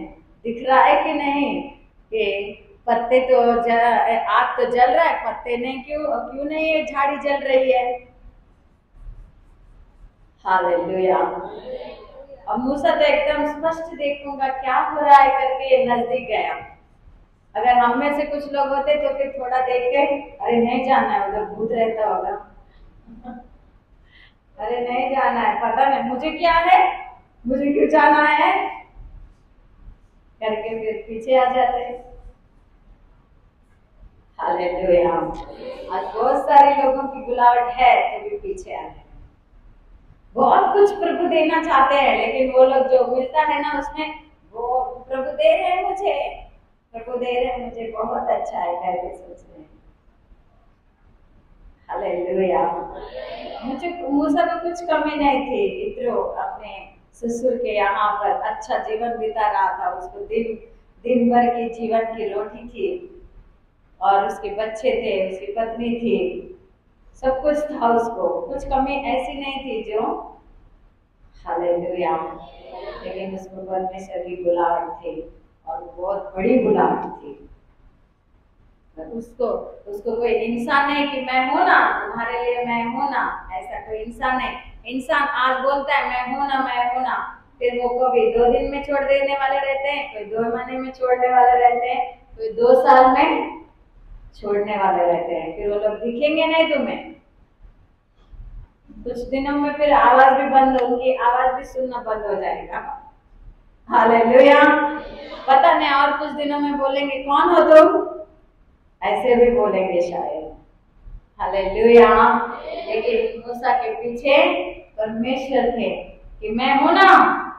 दिख रहा है कि नहीं कि पत्ते तो आग तो जल रहा है, पत्ते नहीं, क्यों नहीं ये झाड़ी जल रही है। हालेलुया। अब मूसा तो एकदम स्पष्ट देखूंगा क्या हो रहा है करके नजदीक गया। अगर हम में से कुछ लोग होते तो फिर थोड़ा देख के अरे नहीं जाना है, उधर भूत रहता होगा, अरे नहीं जाना है, पता नहीं मुझे क्या है, मुझे क्यों जाना है करके फिर पीछे आ जाते हैं। हालेलुया। आज बहुत सारे लोगों की बुलावट है तो भी पीछे आ रहे हैं। बहुत कुछ प्रभु देना चाहते हैं, लेकिन वो लोग जो मिलता है ना उसमें वो प्रभु दे रहे हैं मुझे, प्रभु दे रहे हैं मुझे, बहुत अच्छा है करके सोच रहे हैं। हालेलुया। मुझे मूसा को कुछ कमी नहीं थी, इत्रो अपने ससुर के यहाँ पर अच्छा जीवन बिता रहा था, उसको दिन भर की जीवन की रोटी थी और उसके बच्चे थे, उसकी पत्नी थी, सब कुछ था उसको, कुछ कमी ऐसी नहीं थी जो, हालेलुया, लेकिन उसको परमेश्वर की बुलाहट थी और बहुत बड़ी बुलाहट थी। उसको उसको कोई इंसान नहीं कि मैं हूं ना, तुम्हारे लिए मैं हूं ना, ऐसा कोई इंसान नहीं। इंसान आज बोलता है मैं हूं ना, मैं हूं ना, फिर वो कभी 2 दिन में छोड़ देने वाले रहते हैं, कोई 2 महीने में छोड़ने वाले रहते हैं, कोई 2 साल में छोड़ने वाले रहते हैं, फिर वो लोग दिखेंगे नहीं तुम्हें। कुछ दिनों में फिर आवाज भी बंद होगी, आवाज भी सुनना बंद हो जाएगा। हालेलुया। पता नहीं और कुछ दिनों में बोलेंगे कौन हो तुम, ऐसे भी बोलेंगे शायद। हालेलुया। लेकिन मूसा के पीछे परमेश्वर थे कि मैं हूं ना,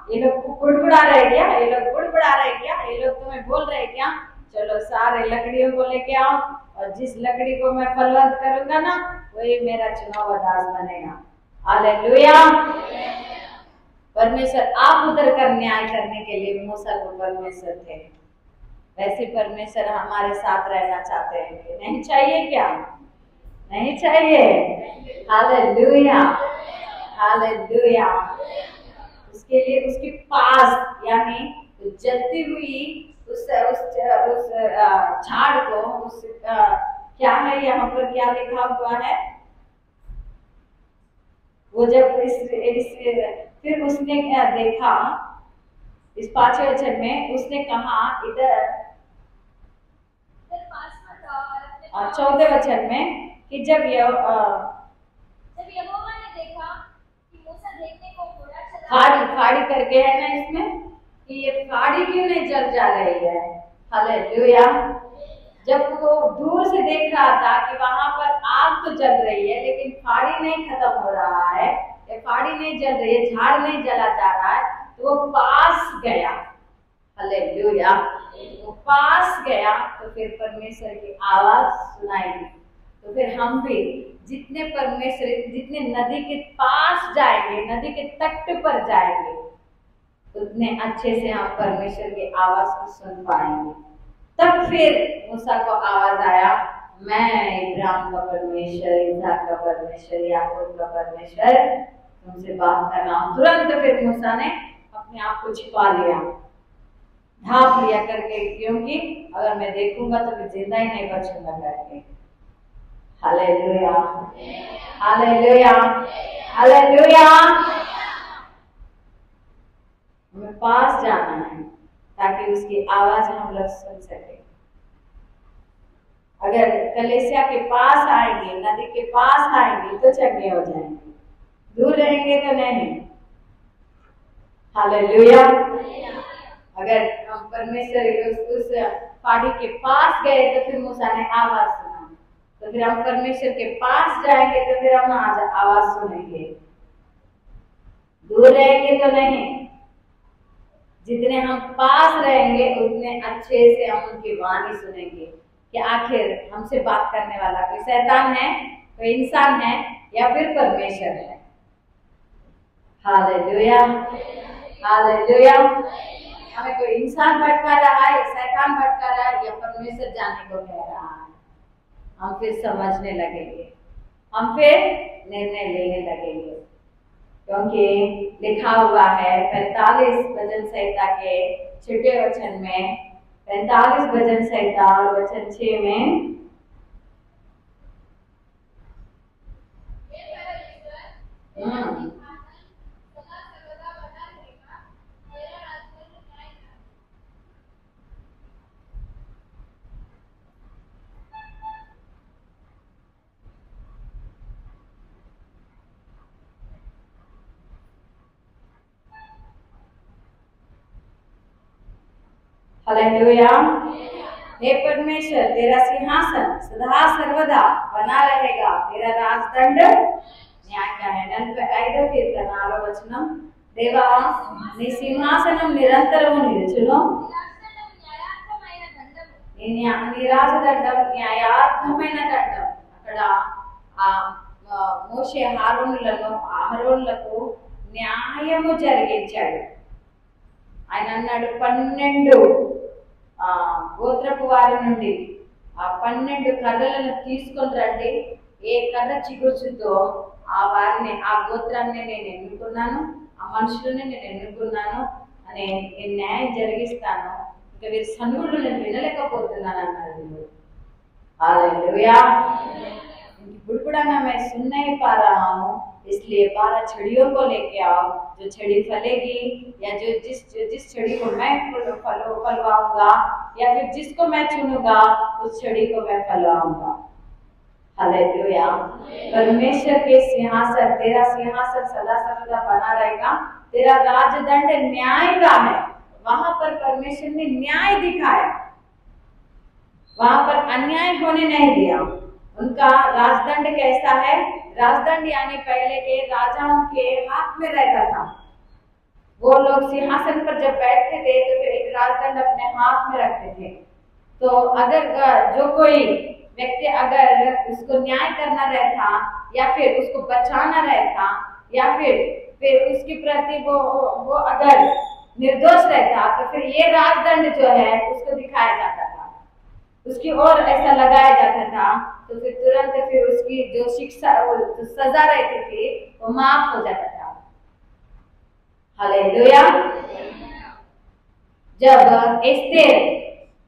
ये लोग बुड़बुड़ा रहे क्या, ये लोग बुड़बुड़ा रहे क्या, ये लोग तुम्हें बोल रहे क्या, चलो सारे लकड़ियों को लेके आओ और जिस लकड़ी को मैं फलवंत करूंगा ना, वही मेरा चुनाव दास बनेगा। हालेलुया। परमेश्वर आप उतर कर न्याय करने के लिए मूसा को परमेश्वर थे, वैसे परमेश्वर हमारे साथ रहना चाहते हैं। नहीं चाहिए क्या, नहीं चाहिए। Hallelujah, hallelujah. उसके लिए उसके पास यानी जलती हुई उस झाड़ को, उस क्या है यहाँ पर क्या लिखा हुआ है, वो जब फिर उसने क्या देखा, इस 5वें वचन में उसने कहा, इधर 4वें वचन में कि जब यहोवा ने देखा कि मूसा देखने को घोड़ा चला, फाड़ी करके है ना इसमें, कि ये फाड़ी क्यों नहीं जल जा रही है। हालेलुया। जब वो दूर से देख रहा था कि वहां पर आग तो जल रही है लेकिन फाड़ी नहीं खत्म हो रहा है, ये फाड़ी नहीं जल रही है, झाड़ नहीं जला जा रहा है, तो वो पास गया। हालेलुया। वो पास गया तो फिर परमेश्वर की आवाज सुनाई दी। तो फिर हम भी जितने परमेश्वर, जितने नदी के पास जाएंगे, नदी के तट पर जाएंगे, उतने अच्छे से हम परमेश्वर की आवाज को सुन पाएंगे। तब फिर मूसा को आवाज आया, मैं इब्राहिम का परमेश्वर, इसहाक का परमेश्वर, याकूब का परमेश्वर तुमसे बात कर रहा हूं। तुरंत फिर मूसा ने अपने आप को छिपा लिया, ढांप लिया करके, क्योंकि अगर मैं देखूंगा तो मैं जिंदा ही नहीं बचूंगा करके। हालेलुया, हालेलुया, हालेलुया। हमें पास जाना है ताकि उसकी आवाज हम लोग सुन सके। अगर कलेसिया के पास आएंगे, नदी के पास आएंगे तो चंगे हो जाएंगे, दूर रहेंगे तो नहीं। हालेलुया। अगर हम परमेश्वर उस फाड़ी के पास गए तो फिर मूसा ने आवाज सुना, तो फिर हम परमेश्वर के पास जाएंगे तो फिर हम आवाज सुनेंगे, दूर रहेंगे तो नहीं। जितने हम पास रहेंगे उतने अच्छे से हम उनकी वाणी सुनेंगे कि आखिर हमसे बात करने वाला कोई शैतान है, कोई इंसान है या फिर परमेश्वर है। हालेलुया, हालेलुया। हमें कोई इंसान भटका रहा है, शैतान भटका रहा है या परमेश्वर जाने को कह रहा है, हम फिर समझने लगेंगे, हम फिर निर्णय लेने लगेंगे। क्योंकि लिखा हुआ है 45 भजन संहिता के 6वें वचन में, 45 भजन संहिता और वचन 6 में, हालेलुया। हे परमेश्वर, तेरा सिंहासन सदा सर्वदा बना रहेगा, तेरा राजदंड न्याय का है। 45 కీర్తన వచనం, దేవా నీ సింహాసనం నిరంతరము నిలుచును, నీ రాజదండం న్యాయార్థమైన దండం. అక్కడ మోషే అహరోనులకు న్యాయము జరిగించాడు. ఆయన అన్నాడు 12 గోత్రపు వారి నుండి ఆ 12 కర్రలను తీసుకొని రండి, ఏ కర్ర చిగుర్చుతో ఆ వారిని ఆ గోత్రాన్ని నేను ఎన్నుకున్నాను, ఆ మనుషులని నేను ఎన్నుకున్నాను అని నేను న్యాయం జరిగిస్తాను, ఇంకా వీరి సన్నుడు నేను వినలేకపోతున్నాను అన్నాడు దేవుడు. हालेलुया। बुड़बुड़ाना मैं सुन नहीं पा रहा हूँ, इसलिए 12 छड़ियों को लेके आओ, जो छड़ी फलेगी या जो जिस छड़ी को मैं फलवाऊंगा या फिर जिसको मैं चुनूंगा उस छड़ी को मैं फलवाऊंगा। हालेलुया। परमेश्वर के सिंहासन, तेरा सिंहासन सदा सर्वदा बना रहेगा, तेरा राजदंड न्याय का है। वहां पर परमेश्वर ने न्याय दिखाया, वहां पर अन्याय होने नहीं दिया। उनका राजदंड कैसा है? राजदंड यानी पहले के राजाओं के हाथ में रहता था। वो लोग सिंहासन पर जब बैठते थे तो फिर एक राजदंड अपने हाथ में रखते थे। तो अगर जो कोई व्यक्ति अगर उसको न्याय करना रहता या फिर उसको बचाना रहता या फिर उसके प्रति वो अगर निर्दोष रहता तो फिर ये राजदंड जो है उसको दिखाया जाता था, उसकी ओर ऐसा लगाया जाता था, तो फिर तुरंत फिर उसकी जो शिक्षा जो सजा रहती थी वो माफ हो जाता था। हालेलुया। जब एस्तेर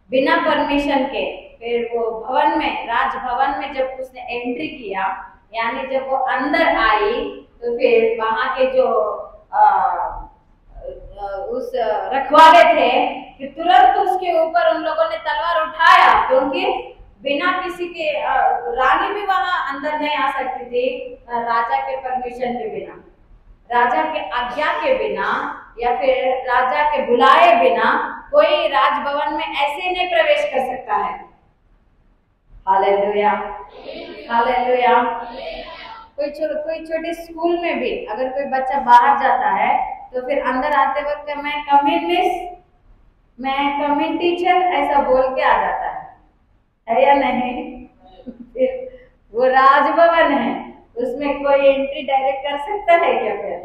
बिना परमिशन के फिर वो भवन में, राजभवन में जब उसने एंट्री किया, यानी जब वो अंदर आई तो फिर वहां के जो उस रखवाले थे कि तुरंत उसके ऊपर उन लोगों ने तलवार उठाया, क्योंकि बिना किसी के रानी भी वहां अंदर नहीं आ सकती थी राजा के परमिशन के बिना, राजा के आज्ञा के बिना या फिर राजा के बुलाए बिना कोई राजभवन में ऐसे नहीं प्रवेश कर सकता है। हालेलुया। हालेलुया। कोई छोटे स्कूल में भी अगर कोई बच्चा बाहर जाता है तो फिर अंदर आते वक्त मैं कम इन मिस, मैं कम इन टीचर ऐसा बोल के आ जाता है या नहीं? फिर वो राजभवन है, उसमें कोई एंट्री डायरेक्ट कर सकता है क्या? फिर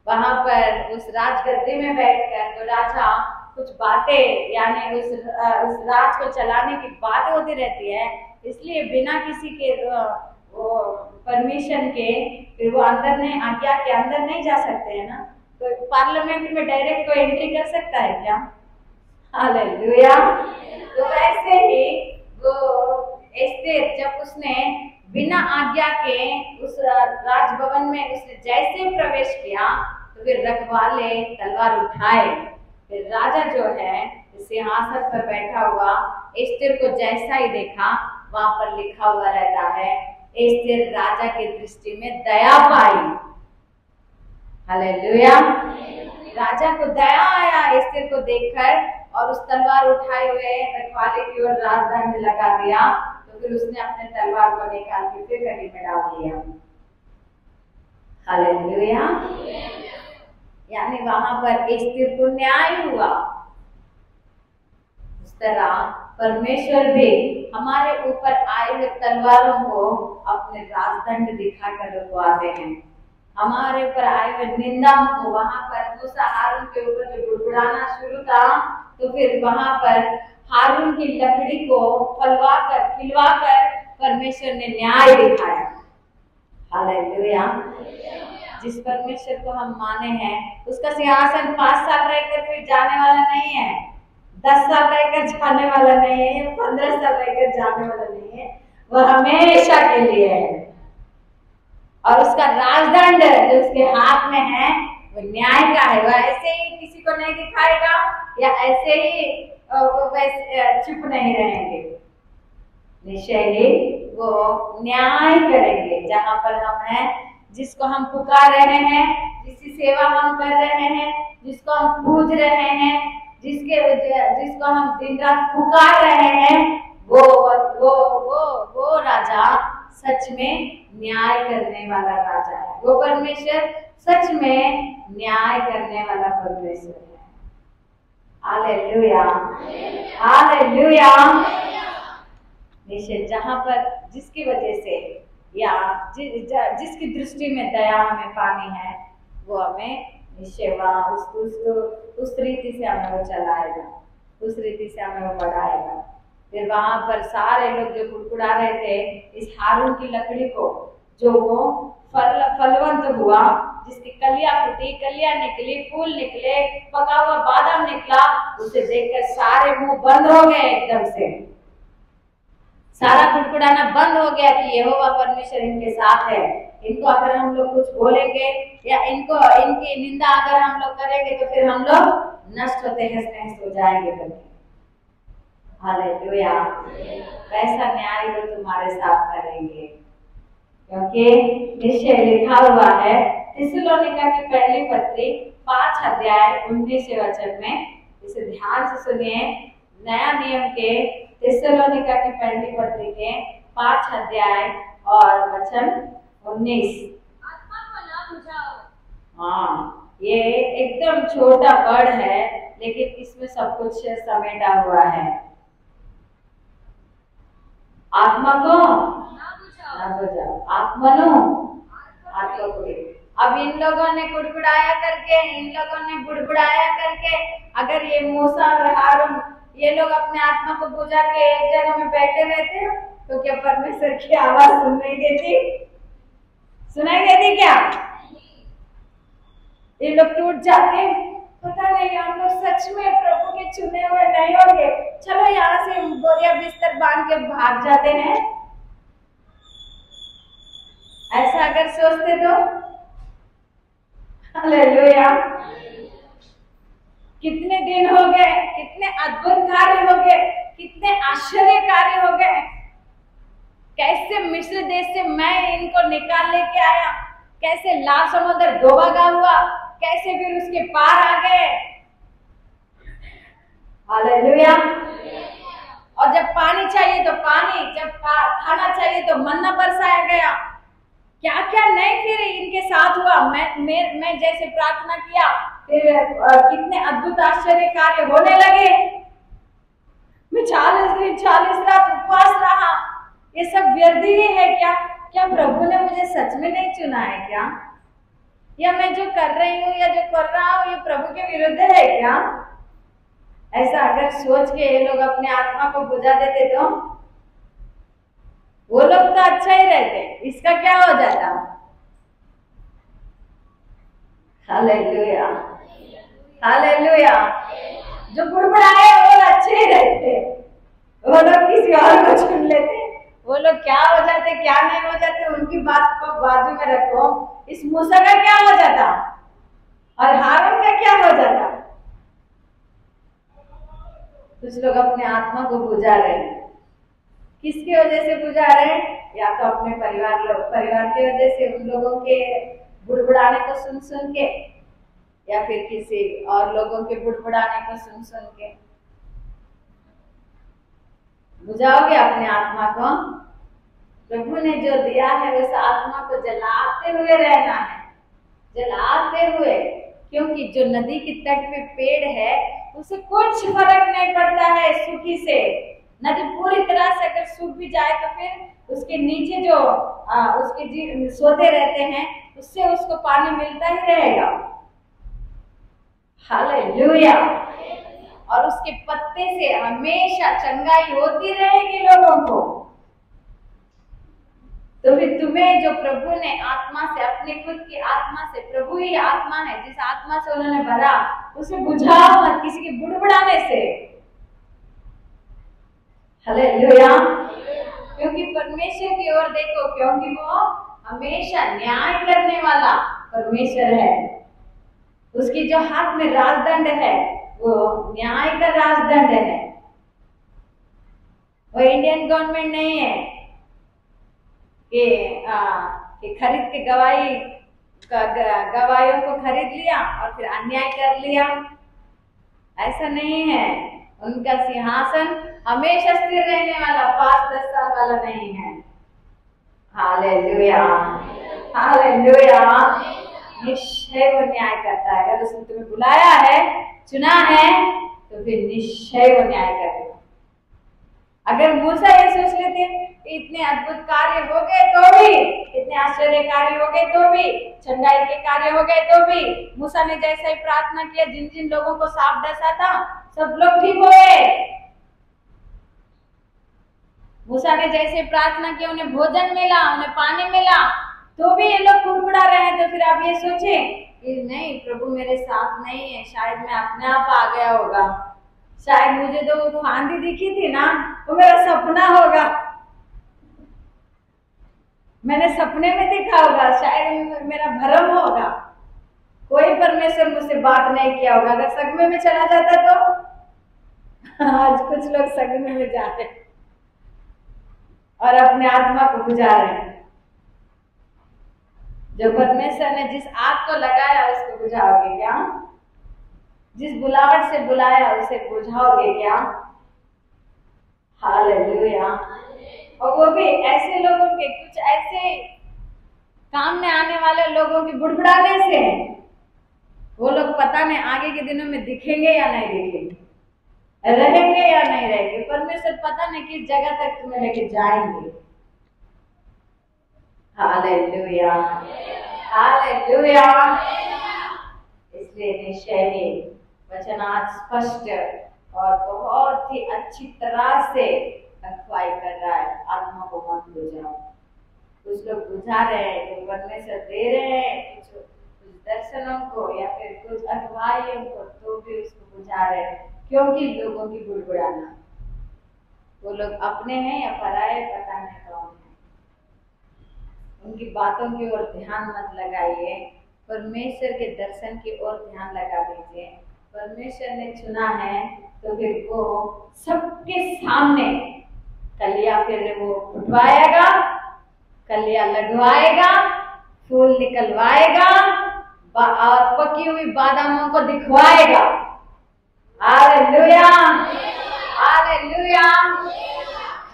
वहां पर उस राजगद्दी में बैठकर तो राजा कुछ बातें, यानी उस राज को चलाने की बातें होती रहती है, इसलिए बिना किसी के वो परमिशन के फिर वो अंदर नहीं, आज्ञा के अंदर नहीं जा सकते हैं ना। तो पार्लियामेंट में डायरेक्ट कोई एंट्री कर सकता है क्या? हालेलुया। तो वैसे ही वो एस्तेर जब उसने बिना आज्ञा के उस राजभवन में उसने जैसे प्रवेश किया तो फिर रखवाले तलवार उठाए, फिर राजा जो है सिंहासन पर बैठा हुआ एस्तेर को जैसा ही देखा, वहां पर लिखा हुआ रहता है एस्तेर राजा की दृष्टि में दया पाई। हालेलुया। राजा को दया आया एस्तेर को देखकर और उस तलवार उठाए हुए रखवाले की ओर राजदंड लगा दिया, तो फिर उसने अपने तलवार को निकाल के फिर गड्ढे में डाल दिया। हालेलुया। यानी वहां पर एस्तेर को न्याय हुआ। उस तरह परमेश्वर भी हमारे ऊपर आए हुए तलवारों को अपने राजदंड दिखाकर रुकवाते हैं। हमारे ऊपर आए हुए निंदाओं को, वहां पर मूसा हारून के ऊपर जो बुड़बुड़ाना शुरू था तो फिर वहां पर हारून की लकड़ी को खिलवाकर परमेश्वर ने न्याय दिखाया। हालेलुया। जिस परमेश्वर को हम माने हैं उसका सिंहासन 5 साल रहकर फिर जाने वाला नहीं है, 10 साल रहकर जाने वाला नहीं है, 15 साल रहकर जाने वाला नहीं है, वह हमेशा के लिए है। और उसका राजदंड जो उसके हाथ में है वो न्याय का है। वह ऐसे ही किसी को नहीं दिखाएगा या ऐसे ही वैसे चुप नहीं रहेंगे, निश्चय ही वो न्याय करेंगे। जहां पर हम हैं, जिसको हम पुकार रहे हैं, जिसकी सेवा हम कर रहे हैं, जिसको हम पूज रहे हैं, जिसको हम दिन रात पुकार रहे हैं, वो राजा सच में न्याय करने वाला राजा है। वो परमेश्वर सच में न्याय करने वाला परमेश्वर है। हालेलुया। हालेलुया। निश्चय जहां पर जिसकी वजह से या जिसकी दृष्टि में दया हमें पानी है वो हमें निश्चय उस रीति से हमें वो चलाएगा, उस रीति से हमें वो बढ़ाएगा। फिर वहां पर सारे लोग जो कुड़कुड़ा रहे थे इस हारून की लकड़ी को, जो वो फलवंत हुआ, जिसकी कलियां फूटी, कलियां निकली, फूल निकले, पका हुआ बादाम निकला, उसे देखकर सारे मुंह बंद हो गए। एकदम से सारा कुड़कुड़ाना बंद हो गया कि यहोवा परमेश्वर इनके साथ है। इनको अगर हम लोग कुछ बोलेंगे या इनकी निंदा अगर हम लोग करेंगे तो फिर हम लोग नष्ट होते हैं, हो जाएंगे करके। हालेलुया। वैसा न्याय वो तुम्हारे साथ करेंगे, क्योंकि निश्चय लिखा हुआ है थिस्सलुनीका की पहली पत्री 5 अध्याय 19 वचन में। इसे ध्यान से सुनिए। नया नियम के थिस्सलुनीका की पहली पत्री के 5 अध्याय और वचन 19। आत्मा को ना बुझाओ। हाँ, ये एकदम छोटा वर्ड है, लेकिन इसमें सब कुछ समेटा हुआ है। आत्मा को ना बुझाओ, आत्मनो आत्मा को। अब इन लोगों ने कुड़कुड़ाया करके, इन लोगों ने बुड़बुड़ाया करके, अगर ये मूसा और हारून ये लोग अपने आत्मा को बुझा के एक जगह में बैठे रहते तो क्या परमेश्वर की आवाज सुनाई देती? सुनाई देती क्या? ये लोग टूट जाते, पता नहीं हम लोग सच में प्रभु के चुने हुए नहीं होंगे, चलो यहाँ से बोरिया बिस्तर बांध के भाग जाते हैं। ऐसा अगर सोचते तो हालेलुया। कितने दिन हो गए, कितने अद्भुत कार्य हो गए, कितने आश्चर्य कार्य हो गए। कैसे मिस्र देश से मैं इनको निकाल लेके आया, कैसे लाल समुद्र दो भागा हुआ, कैसे फिर उसके पार आ गए। हालेलुया। और जब पानी चाहिए तो पानी, जब खाना चाहिए तो मन्ना बरसाया गया। क्या क्या नहीं फिर इनके साथ हुआ। मैं जैसे प्रार्थना किया, फिर कितने अद्भुत आश्चर्य कार्य होने लगे। मैं 40 दिन 40 रात उपवास रहा। ये सब व्यर्थ ही है क्या? क्या प्रभु ने मुझे सच में नहीं चुना है क्या? या मैं जो कर रही हूँ या जो कर रहा हूँ ये प्रभु के विरुद्ध है क्या? ऐसा अगर सोच के ये लोग अपने आत्मा को बुझा देते तो वो लोग तो अच्छा ही रहते, इसका क्या हो जाता? Hallelujah, hallelujah. जो बुड़बुड़ाए वो अच्छे ही रहते, वो लोग किसी और को चुन लेते। वो लोग क्या हो जाते क्या नहीं हो जाते उनकी बात को बाजू में रखो। इस मूसा का क्या हो जाता और हारून का क्या हो जाता? कुछ लोग अपने आत्मा को बुझा रहे हैं। किसकी वजह से बुझा रहे हैं? या तो अपने परिवार की वजह से, उन लोगों के बुड़बुड़ाने को सुन सुन के, या फिर किसी और लोगों के बुड़बुड़ाने को सुन सुन के। बुझाओगे अपने आत्मा को। प्रभु ने जो दिया है उस आत्मा को जलाते हुए रहना है, जलाते हुए। क्योंकि जो नदी की तट पे पेड़ है उसे कुछ फर्क नहीं पड़ता है सूखी से। नदी पूरी तरह से अगर सूख भी जाए तो फिर उसके नीचे जो उसके सोते रहते हैं उससे उसको पानी मिलता ही रहेगा। हालेलुया। और उसके पत्ते से हमेशा चंगाई होती रहेगी लोगों को। तो फिर तुम्हें जो प्रभु ने आत्मा से, अपनी खुद की आत्मा से, प्रभु ही आत्मा है जिस आत्मा से उन्होंने भरा, उसे बुझाओ मत किसी के बुड़बुड़ाने से। हालेलुया। क्योंकि परमेश्वर की ओर देखो, क्योंकि वो हमेशा न्याय करने वाला परमेश्वर है। उसकी जो हाथ में राजदंड है वो न्याय का राजदंड है। वो इंडियन गवर्नमेंट नहीं है कि खरीद के गवाहियों को खरीद लिया और फिर अन्याय कर लिया। ऐसा नहीं है। उनका सिंहासन हमेशा स्थिर रहने वाला, 5-10 साल वाला नहीं है। हालेलुया, हालेलुया। निश्चय वो न्याय करता है। अगर उसने तुम्हें बुलाया है, चुना है, तो फिर निश्चय वो न्याय करेगा। अगर मूसा ये सोच लेते इतने अद्भुत कार्य हो गए तो भी, इतने आश्चर्य कार्य हो गए तो भी, चंगाई के कार्य हो गए तो भी, मूसा ने जैसा ही प्रार्थना किया, जिन जिन लोगों को सांप डसा था सब लोग ठीक हो गए। मूसा ने जैसे प्रार्थना की, उन्हें भोजन मिला, उन्हें पानी मिला, तो भी ये लोग कुड़कुड़ा रहे हैं। तो फिर आप ये सोचें कि नहीं, प्रभु मेरे साथ नहीं है, शायद मैं अपने आप आ गया होगा, शायद मुझे जो फांदी दिखी थी ना वो मेरा सपना होगा, मैंने सपने में देखा होगा, शायद मेरा भ्रम होगा, कोई परमेश्वर मुझसे बात नहीं किया होगा। अगर सगमे में चला जाता तो आज कुछ लोग सगमे में जा रहे और अपने आत्मा को बुझा रहे हैं। जो परमेश्वर ने जिस आग को लगाया उसको बुझाओगे क्या? जिस बुलावट से बुलाया उसे बुझाओगे क्या? हालेलुया। और वो भी ऐसे लोगों के, कुछ ऐसे काम में आने वाले लोगों के बुड़बुड़ाने से। वो लोग पता नहीं आगे के दिनों में दिखेंगे या नहीं दिखेंगे, रहेंगे या नहीं रहेंगे, परमेश्वर पता नहीं किस जगह तक तुम्हें लेके जाएंगे। Hallelujah, hallelujah. इसलिए निश्चय ही वचन आज स्पष्ट और बहुत ही अच्छी तरह से अगुवाई कर रहा है, आत्मा को मत बुझाओ। कुछ लोग बुझा रहे हैं, तो परमेश्वर दे रहे हैं कुछ दर्शनों को या फिर कुछ अगुवाइयों को, तो भी उसको बुझा रहे हैं, क्योंकि लोगों की बुड़बुड़ाना, वो लोग अपने हैं या पराये पता नहीं कौन है, उनकी बातों की ओर ध्यान मत लगाइए, परमेश्वर के दर्शन की ओर ध्यान लगा दीजिए। परमेश्वर ने चुना है तो फिर वो सबके सामने कलिया फिर वो उठवाएगा, कलिया लगवाएगा, फूल निकलवाएगा और पकी हुई बादामों को दिखवाएगा। Hallelujah, hallelujah.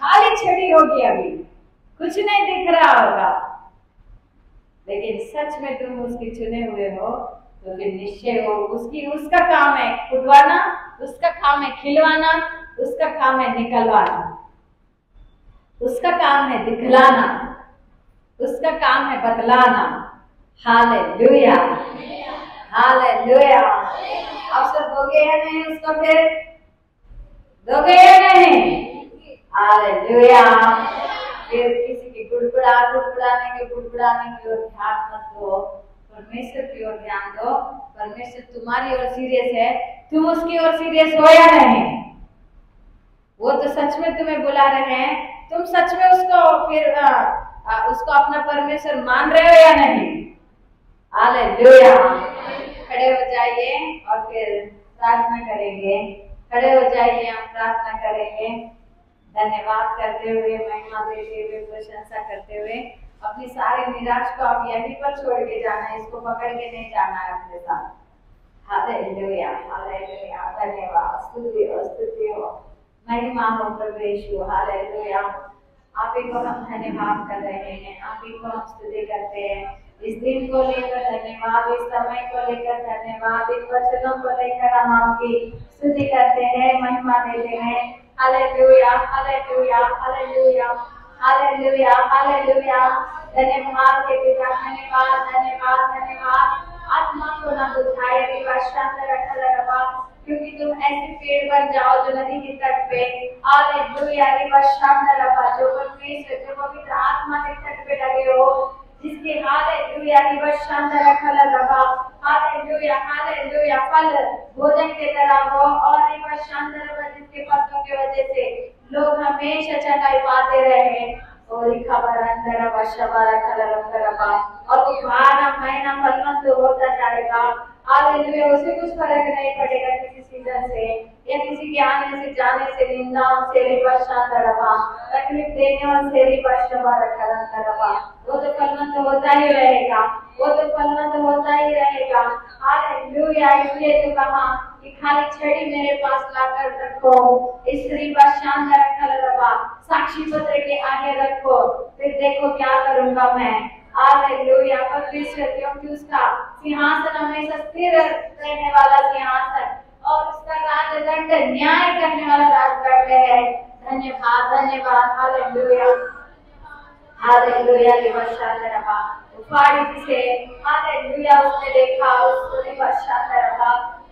खाली छड़ी होगी, अभी कुछ नहीं दिख रहा होगा, लेकिन सच में तुम उसके चुने हुए हो तो फिर निश्चय हो उसका काम है उठवाना, उसका काम है खिलवाना, उसका काम है निकलवाना, उसका काम है दिखलाना, उसका काम है बतलाना। Hallelujah, hallelujah. अवसर दोगे या नहीं उसको, फिर दोगे या नहीं? हालेलुया। फिर किसी की गुड़गुड़ाने की ओर ध्यान मत दो, परमेश्वर की ओर ध्यान दो। परमेश्वर तुम्हारी ओर सीरियस है, तुम उसकी ओर सीरियस हो या नहीं? वो तो सच में तुम्हें बुला रहे हैं, तुम सच में उसको फिर उसको अपना परमेश्वर मान रहे हो या नहीं? हालेलुया। खड़े हो जाइए और फिर प्रार्थना करेंगे। खड़े हो जाइए, हम प्रार्थना करेंगे, धन्यवाद करते हुए, महिमा देते हुए, प्रशंसा करते हुए। अपनी सारे निराश को आप यहीं पर छोड़ के जाना है, इसको पकड़ के नहीं जाना है अपने साथ। Hallelujah, hallelujah. धन्यवाद, स्तुति हो, महिमा हो प्रभु यीशु। हालेलुया। आप ही को हम धन्यवाद कर रहे हैं, आप ही को हम स्तुति करते हैं। इस दिन को लेकर धन्यवाद, इस समय को लेकर धन्यवाद, इन वचनों को लेकर हम आपकी स्तुति करते हैं, महिमा देते हैं। हालेलुया, हालेलुया, हालेलुया, हालेलुया, हालेलुया। धन्यवाद के पिता, धन्यवाद, धन्यवाद, धन्यवाद। आत्मा को न बुझाए क्योंकि तुम ऐसे पेड़ बन जाओ जो नदी के तट पे, हालेलुया, जो परमेश्वर, जो पवित्र आत्मा के तट पे लगे हो, जिसके हालेलुया, हालेलुया, हालेलुया, फल भोजन के तरह हो, और जिसके फलों की वजह से लोग हमेशा चटाई पाते रहे, और वो 12 महीना फलवंत होता जाएगा। हालेलुया। उसे कुछ फर्क नहीं पड़ेगा किसी सीजन से या किसी के आने से, जाने से, निंदाओं से, तकलीफ देने से, वो तो फलवंत होता ही रहेगा, वो तो फलवंत होता ही रहेगा। हालेलुया। इसलिए तो कहा कि खाली छड़ी मेरे पास लाकर रखो, स्त्री साक्षी पत्र के आगे रखो, फिर देखो क्या करूंगा मैं। हालेलुया। परमेश्वर, क्योंकि उसका सिंहासन हमेशा स्थिर रहने वाला सिंहासन और उसका राजदंड न्याय करने वाला राजदंड है। धन्यवाद, धन्यवाद। हालेलुया, हालेलुया। से हालेलुया उसने देखा, उसको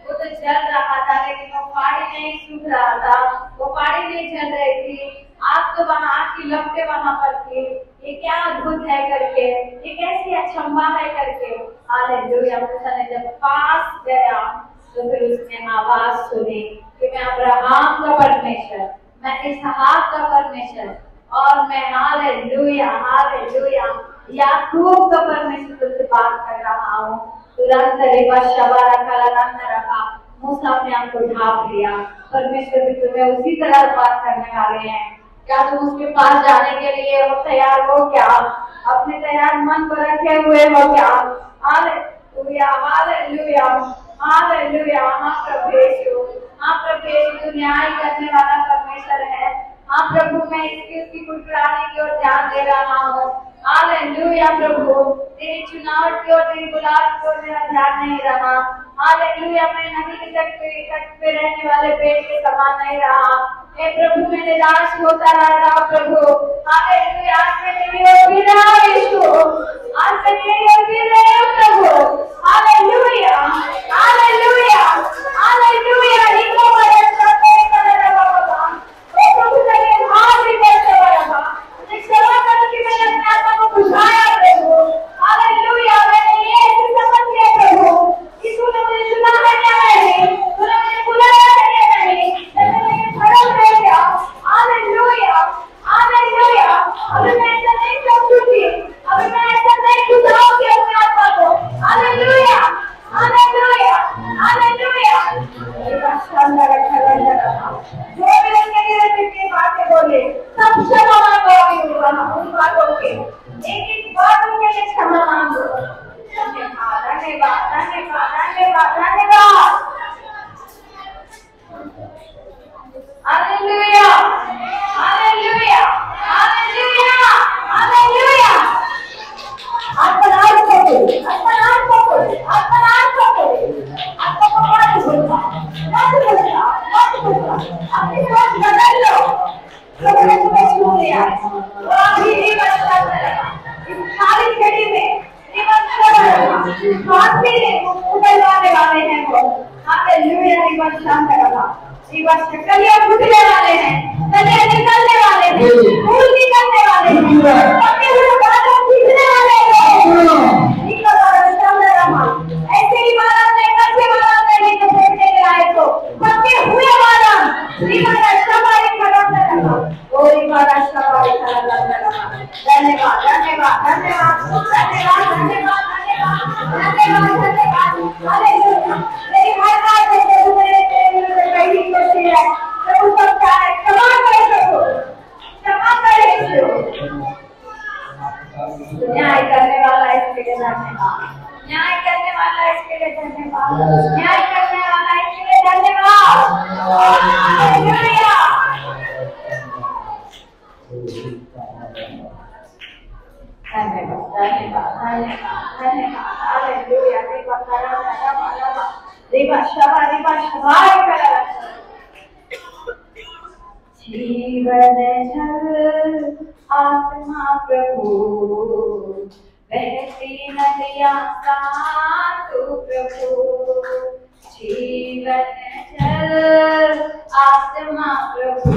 वो तो जल रहा था, लेकिन वो फाड़ी नहीं सूख रहा था, वो फाड़ी नहीं जल रही थी। आग तो वहां आग की के वहां पर थे, ये क्या अद्भुत है करके, ये कैसी अचंभा है करके। हालेलुया। मूसा ने जब पास गया तो फिर उसने आवाज सुनी कि मैं अब्राहम का परमेश्वर, मैं इसहाक का परमेश्वर और मैं हालेलुया हालेलुया याकूब का परमेश्वर तुझसे बात कर रहा हूँ। तुरंत रेबा शबा रखा रखा मूसा अपने आप को ढांप लिया। परमेश्वर भी तुम्हें उसी तरह बात करने वाले हैं। क्या तुम उसके पास जाने के लिए हो तैयार हो क्या? अपने तैयार मन को रखे हुए हो क्या? हालेलुया हालेलुया हालेलुया। हाँ प्रभु यीशु, हाँ प्रभु यीशु न्याय करने वाला परमेश्वर है। हाँ प्रभु, मैं इसकी कुटराने की ओर ध्यान दे रहा हूँ। हालेलुया प्रभु, तेरी चुनाव की ओर, तेरी बुलाहट की ओर मेरा ध्यान नहीं रहा। हालेलुया, मैं नदी के तट पे रहने वाले पेड़ के समान नहीं रहा। हे प्रभु, मैं निराश होता रहा प्रभु। हालेलुया, आज मैं तेरी ओर गिर रहा हूं यीशु, आज मैं तेरी ओर गिर रही हूं प्रभु। हालेलुया हालेलुया हालेलुया। इनको बड़ा करते कर बाबा, ओ प्रभु तेरे हाथ भी करते बाबा, मुझे क्षमा कर कि मैंने अपने आत्मा को बुझाया प्रभु। हालेलुया, मैंने ये समझ लिया प्रभु कि तूने मुझे चुना है क्या नहीं, तूने मुझे बुलाया है क्या नहीं, मैंने धर्म है क्या। Hallelujah hallelujah. अभी मैं ऐसा नहीं समझूंगी, अभी मैं ऐसा नहीं बुझाऊंगी अपने आत्मा को। हालेलुया हालेलुया हालेलुया। जो भी उनके बातें बोले सब क्षमा मांगो उन बातों के, एक बात उनके लिए क्षमा मांगो। धन्यवाद धन्यवाद धन्यवाद धन्यवाद धन्यवाद। हालेलुया हालेलुया हालेलुया हालेलुया। आत्मनाथ को आत्मनाथ को आत्मनाथ को आपको मत भूलना मत भूलना मत भूलना। अपनी सोच बदल लो। प्रभु तुम्हें छू लिया, वो अभी भी बचा रहेगा इस खाली घड़ी में। उतरवाने वाले हैं वो। हालेलुया। कलियां फूटने वाले हैं, कलियां निकलने वाले हैं, फूल निकलने वाले हैं, पके हुए बादल दिखने वाले हैं। ऐसे ही बादल नहीं, कच्चे बादल नहीं तो फेंकने के आए तो पके हुए बादल धन्यवाद धन्यवाद धन्यवाद धन्यवाद धन्यवाद धन्यवाद धन्यवाद। हालेलुया। मेरी हर बात है मेरे पहली कोशिश है प्रभु सबका है, क्षमा करे प्रभु, क्षमा करे प्रभु। न्याय करने वाला इसके लिए धन्यवाद, न्याय करने वाला इसके लिए धन्यवाद, न्याय करने वाला इसके लिए धन्यवाद। हालेलुया। धन्यवाद धन्यवाद धन्यवाद धन्यवाद। हालेलुया। देवा करा देवा शबा करा। जीवन जल आत्मा प्रभु, बहती नदियां सातु प्रभु। जीवन जल आत्मा प्रभु,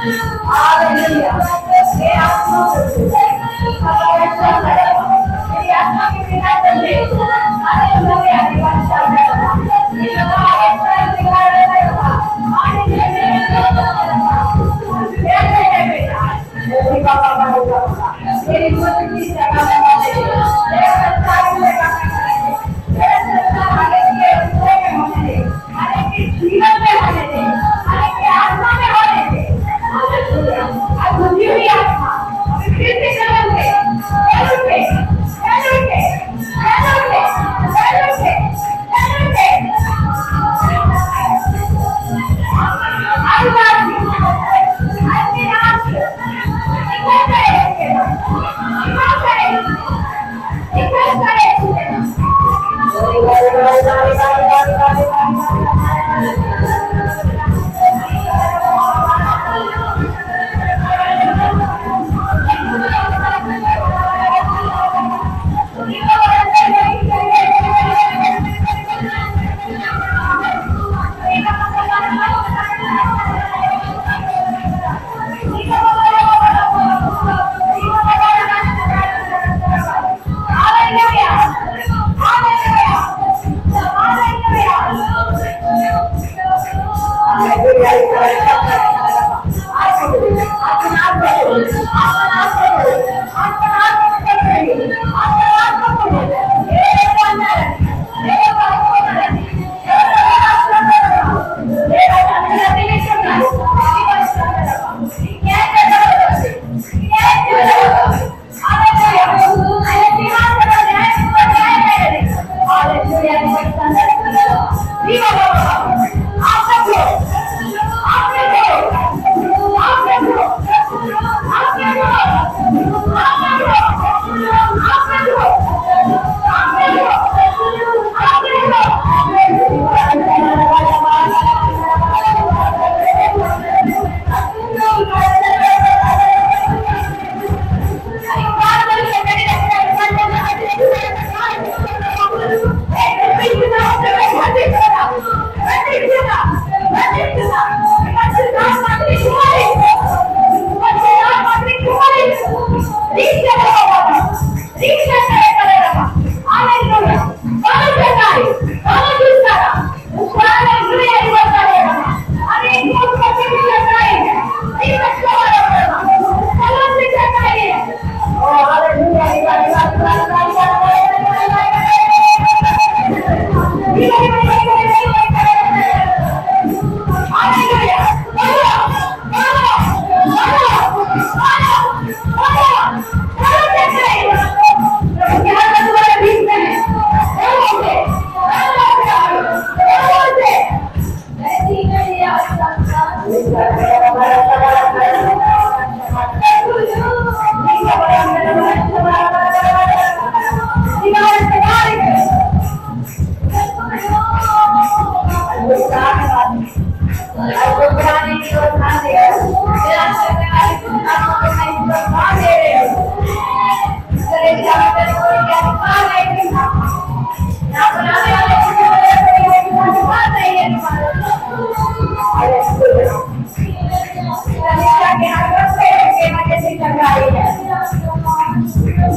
हालेलुया। हे आत्मा मेरी आत्मा के बिना चले।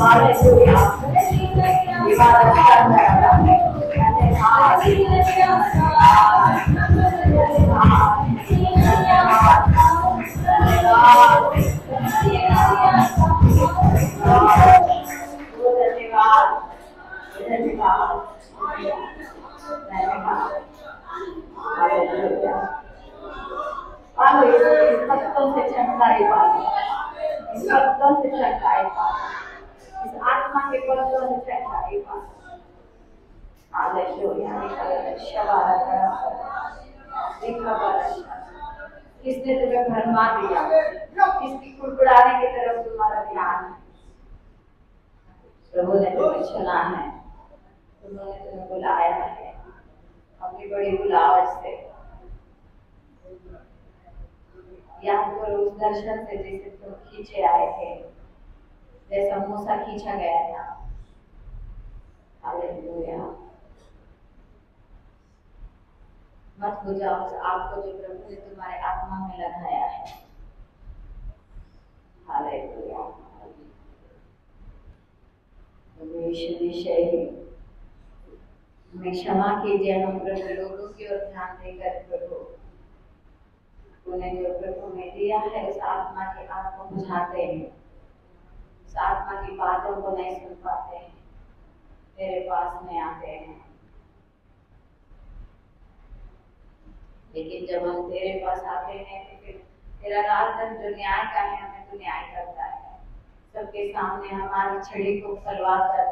हालेलुया। किसने तुम्हें भरमा दिया? किसकी कुड़कुड़ाने की तरफ तुम्हारा ध्यान है? प्रभु ने तुम्हें चुना है, उन्होंने तुम्हें बुलाया है अपनी बड़ी बुलावट से। याद करो उस दर्शन से जिसे तुम खींचे आए थे, जैसा मूसा खींचा गया था। हालेलुया। मत बुझाओ उस आग को जो प्रभु ने तुम्हारे आत्मा में लगाया है। हमें क्षमा कीजिए, हम प्रभु लोगों की ओर ध्यान देकर प्रभु तूने जो प्रभु में दिया है उस आत्मा की आग को बुझाते हैं, उस आत्मा की बातों को नहीं सुन पाते हैं, तेरे पास में आते हैं। लेकिन जब हम तेरे पास आते हैं तो फिर तेरा राज जो न्याय का है हमें तो न्याय करता है, सबके सामने हमारी छड़ी को फैलवा कर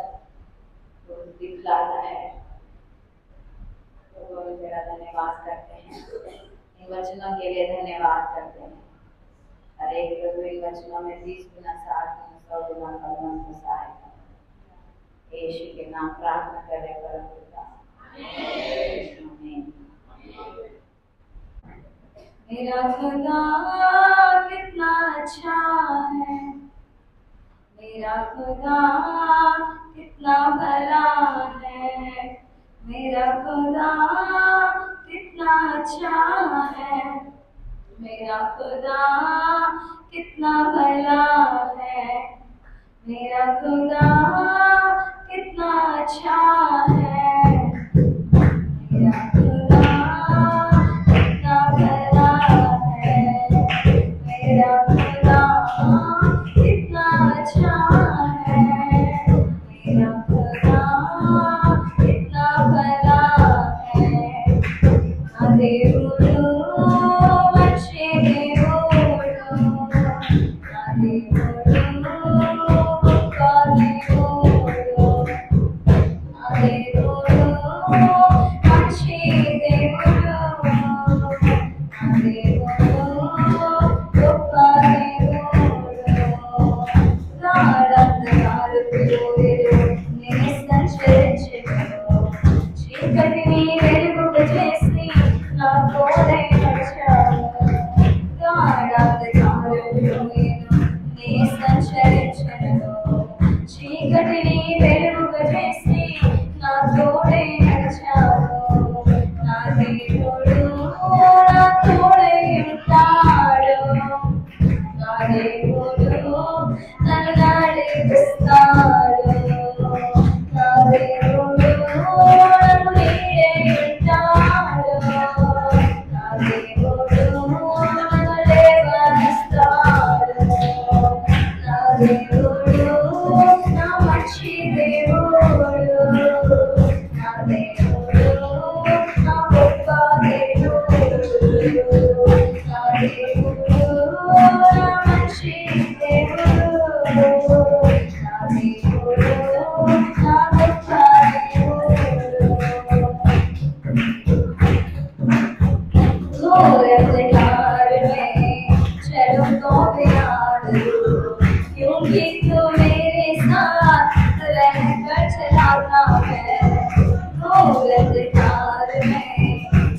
तो दिखलाता है। तो तेरा धन्यवाद करते हैं, इन वचनों के लिए धन्यवाद करते हैं। हर एक प्रभु इन वचनों में 30 गुना 60 गुना 100 गुना का मन सहायता यीशु के नाम प्रार्थना करे परम पिता, आमीन। मेरा खुदा कितना अच्छा है, मेरा खुदा कितना भला है, मेरा खुदा कितना अच्छा है, मेरा खुदा कितना भला है, मेरा खुदा कितना अच्छा है, मेरा खुदा कितना भला है, मेरा खुदा कितना अच्छा है, मेरा खुदा कितना भला है। దేవుడు వచ్చే దేవుడు, నా దేవుడు గొప్ప దేవుడు, నా దేవుడు వచ్చే దేవుడు, నా దేవుడు గొప్ప దేవుడు। గాఢంధకార కోవెలో నేను సంచరించెదను, చీకటిని వెలుగుగా చేసి నా తోడై నడిచావు। గాఢంధకారంలో నేను సంచరించెదను, చీకటిని వెలుగుగా చేసి నా తోడై నడిచావు। నా దేవుడు నా తోడై ఉంటాడు, నా దేవుడు నన్ను నడిపిస్తాడు, నా దేవుడు నన్ను నీడై ఉంటాడు, నా దేవుడు నన్ను లేవనెత్తాడు, నా దేవుడు నా మంచి దేవుడు, నా దేవుడు నా గొప్ప దేవుడు, నా దేవుడు నా మంచి దేవుడు, నా దేవుడు నా గొప్ప దేవుడు। घोर अंधकार में चलो तो याद, क्योंकि तू मेरे साथ रहकर चलाता है। घोर अंधकार में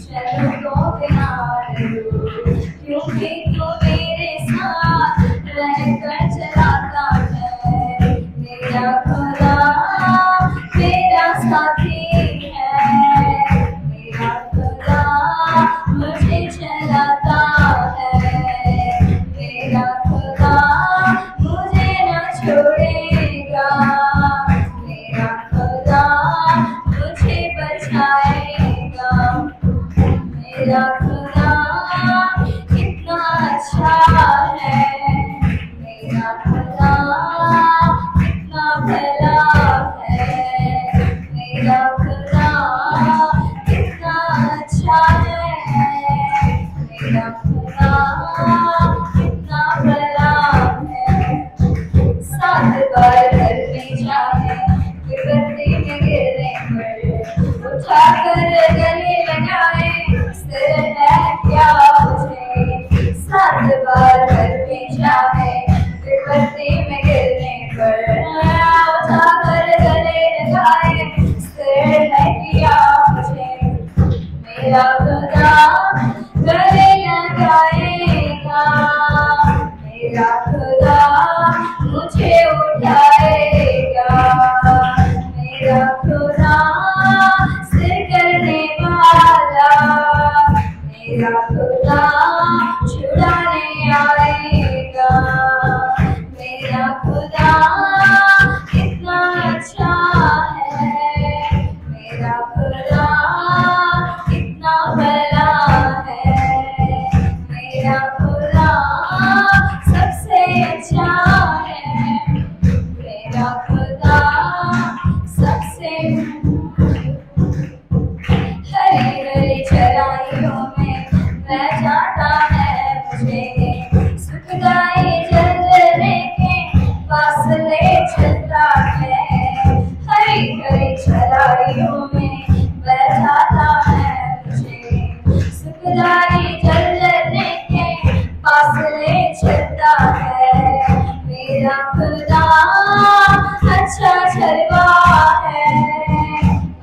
चलो तो याद, क्योंकि तू मेरे साथ रहकर चलाता है। मेरा खुदा मेरा साथी है, मेरा खुदा मुझे चलाता है, मेरा खुदा मुझे न छोड़ेगा, मेरा खुदा मुझे बचाएगा। मेरा खुदा कितना अच्छा है, मेरा खुदा कितना भला है, मेरा खुदा कितना अच्छा है, मेरा खुदा कितना भला है। 7 बार घर में जाए विपत्ति में गिरने पर उठाकर गले लगाए, सिर है क्या मुझे। 7 बार घर में जाए विपत्ति में गिरने पर उठाकर गले लगाए, सिर है क्या मुझे। मेरा खुदा गले लगाएगा, मेरा खुदा मुझे उठाएगा, मेरा खुदा सिर करने वाला, मेरा खुदा छुड़ाने आएगा। मेरा खुदा कितना अच्छा सबसे अच्छा है, मेरा खुदा सबसे। हरी हरी चराइयों में मैं जाता है मुझे, सुखदाई झरने के पास ले चलता है। हरी हरी चराइयों में मैं जाता है मुझे, सुखदाई झरने के पास ले चलता है। मेरा खुदा अच्छा चरवा है,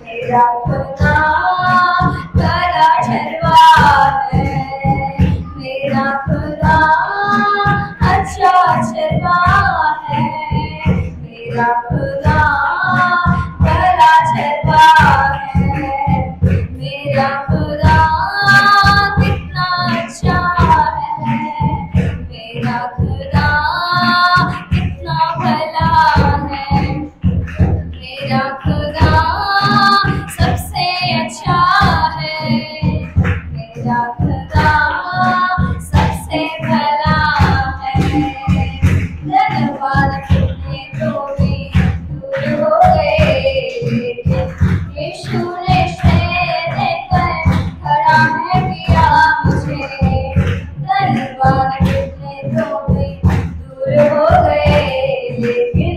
मेरा खुदा भला चरवा है, मेरा खुदा अच्छा चरवा है, मेरा खुदा भला चरवा है। मेरा खुदा कितना अच्छा है, मेरा खुदा कितना भला है, मेरा खुदा सबसे अच्छा है, मेरा खुदा सबसे भला है। धन्यवाद कितने तो भी दूर हो गए, लेकिन यीशु ने श्रेय देकर खड़ा है किया मुझे। धन्यवाद कितने तो भी दूर हो गए, लेकिन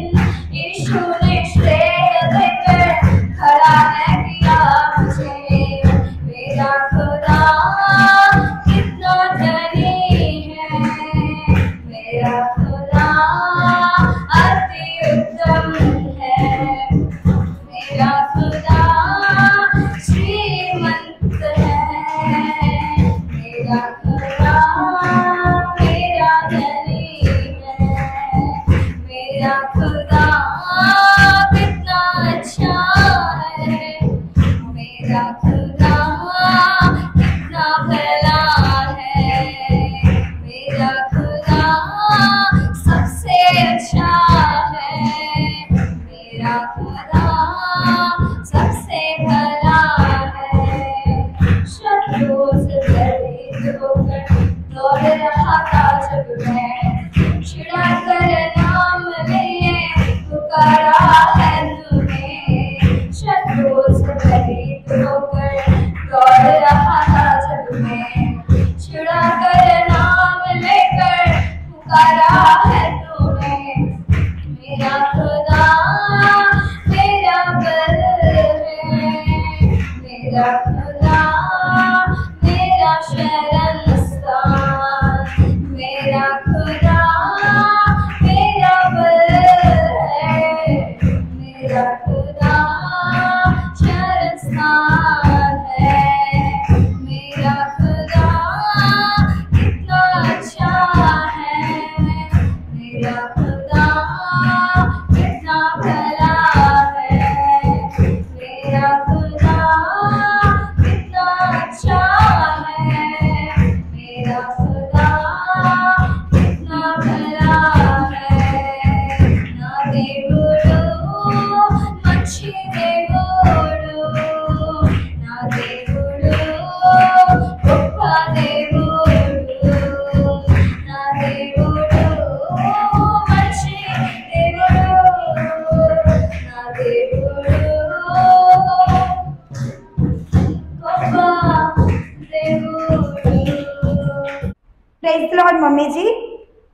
यीशु ने श्रेय देकर खड़ा है किया मुझे। मेरा खुदा कितना धनी है, मेरा खुदा अति उत्तम है, मेरा खुदा श्रीमंत है, मेरा खुदा मेरा धनी है, मेरा खुदा कितना अच्छा है, मेरा खुदा कितना भला है, मेरा खुदा सबसे अच्छा है, मेरा खुदा सबसे भला है। शत्रुओं से भयभीत होकर दौड़ रहा था जब मैं, छिड़ा कर नाम लिए पुकारा है तूने। शत्रुओं से भयभीत होकर दौड़ रहा था जब मैं, छिड़ा कर नाम लेकर पुकारा है तूने। मेरा खुदा मेरा बल है, मेरा खुदा मेरा शरण स्थान, मेरा खुदा मेरा बल है, मेरा खुदा शरण स्थान है। मेरा खुदा कितना अच्छा है, मेरा खुदा कितना भला है, मेरा खुदा कितना अच्छा है, मेरा खुदा कितना भला है। ना దేవుడు మంచి దేవుడు, నా దేవుడు గొప్ప దేవుడు, నా దేవుడు మంచి దేవుడు, నా దేవుడు గొప్ప దేవుడు। Praise the Lord. मम्मी जी,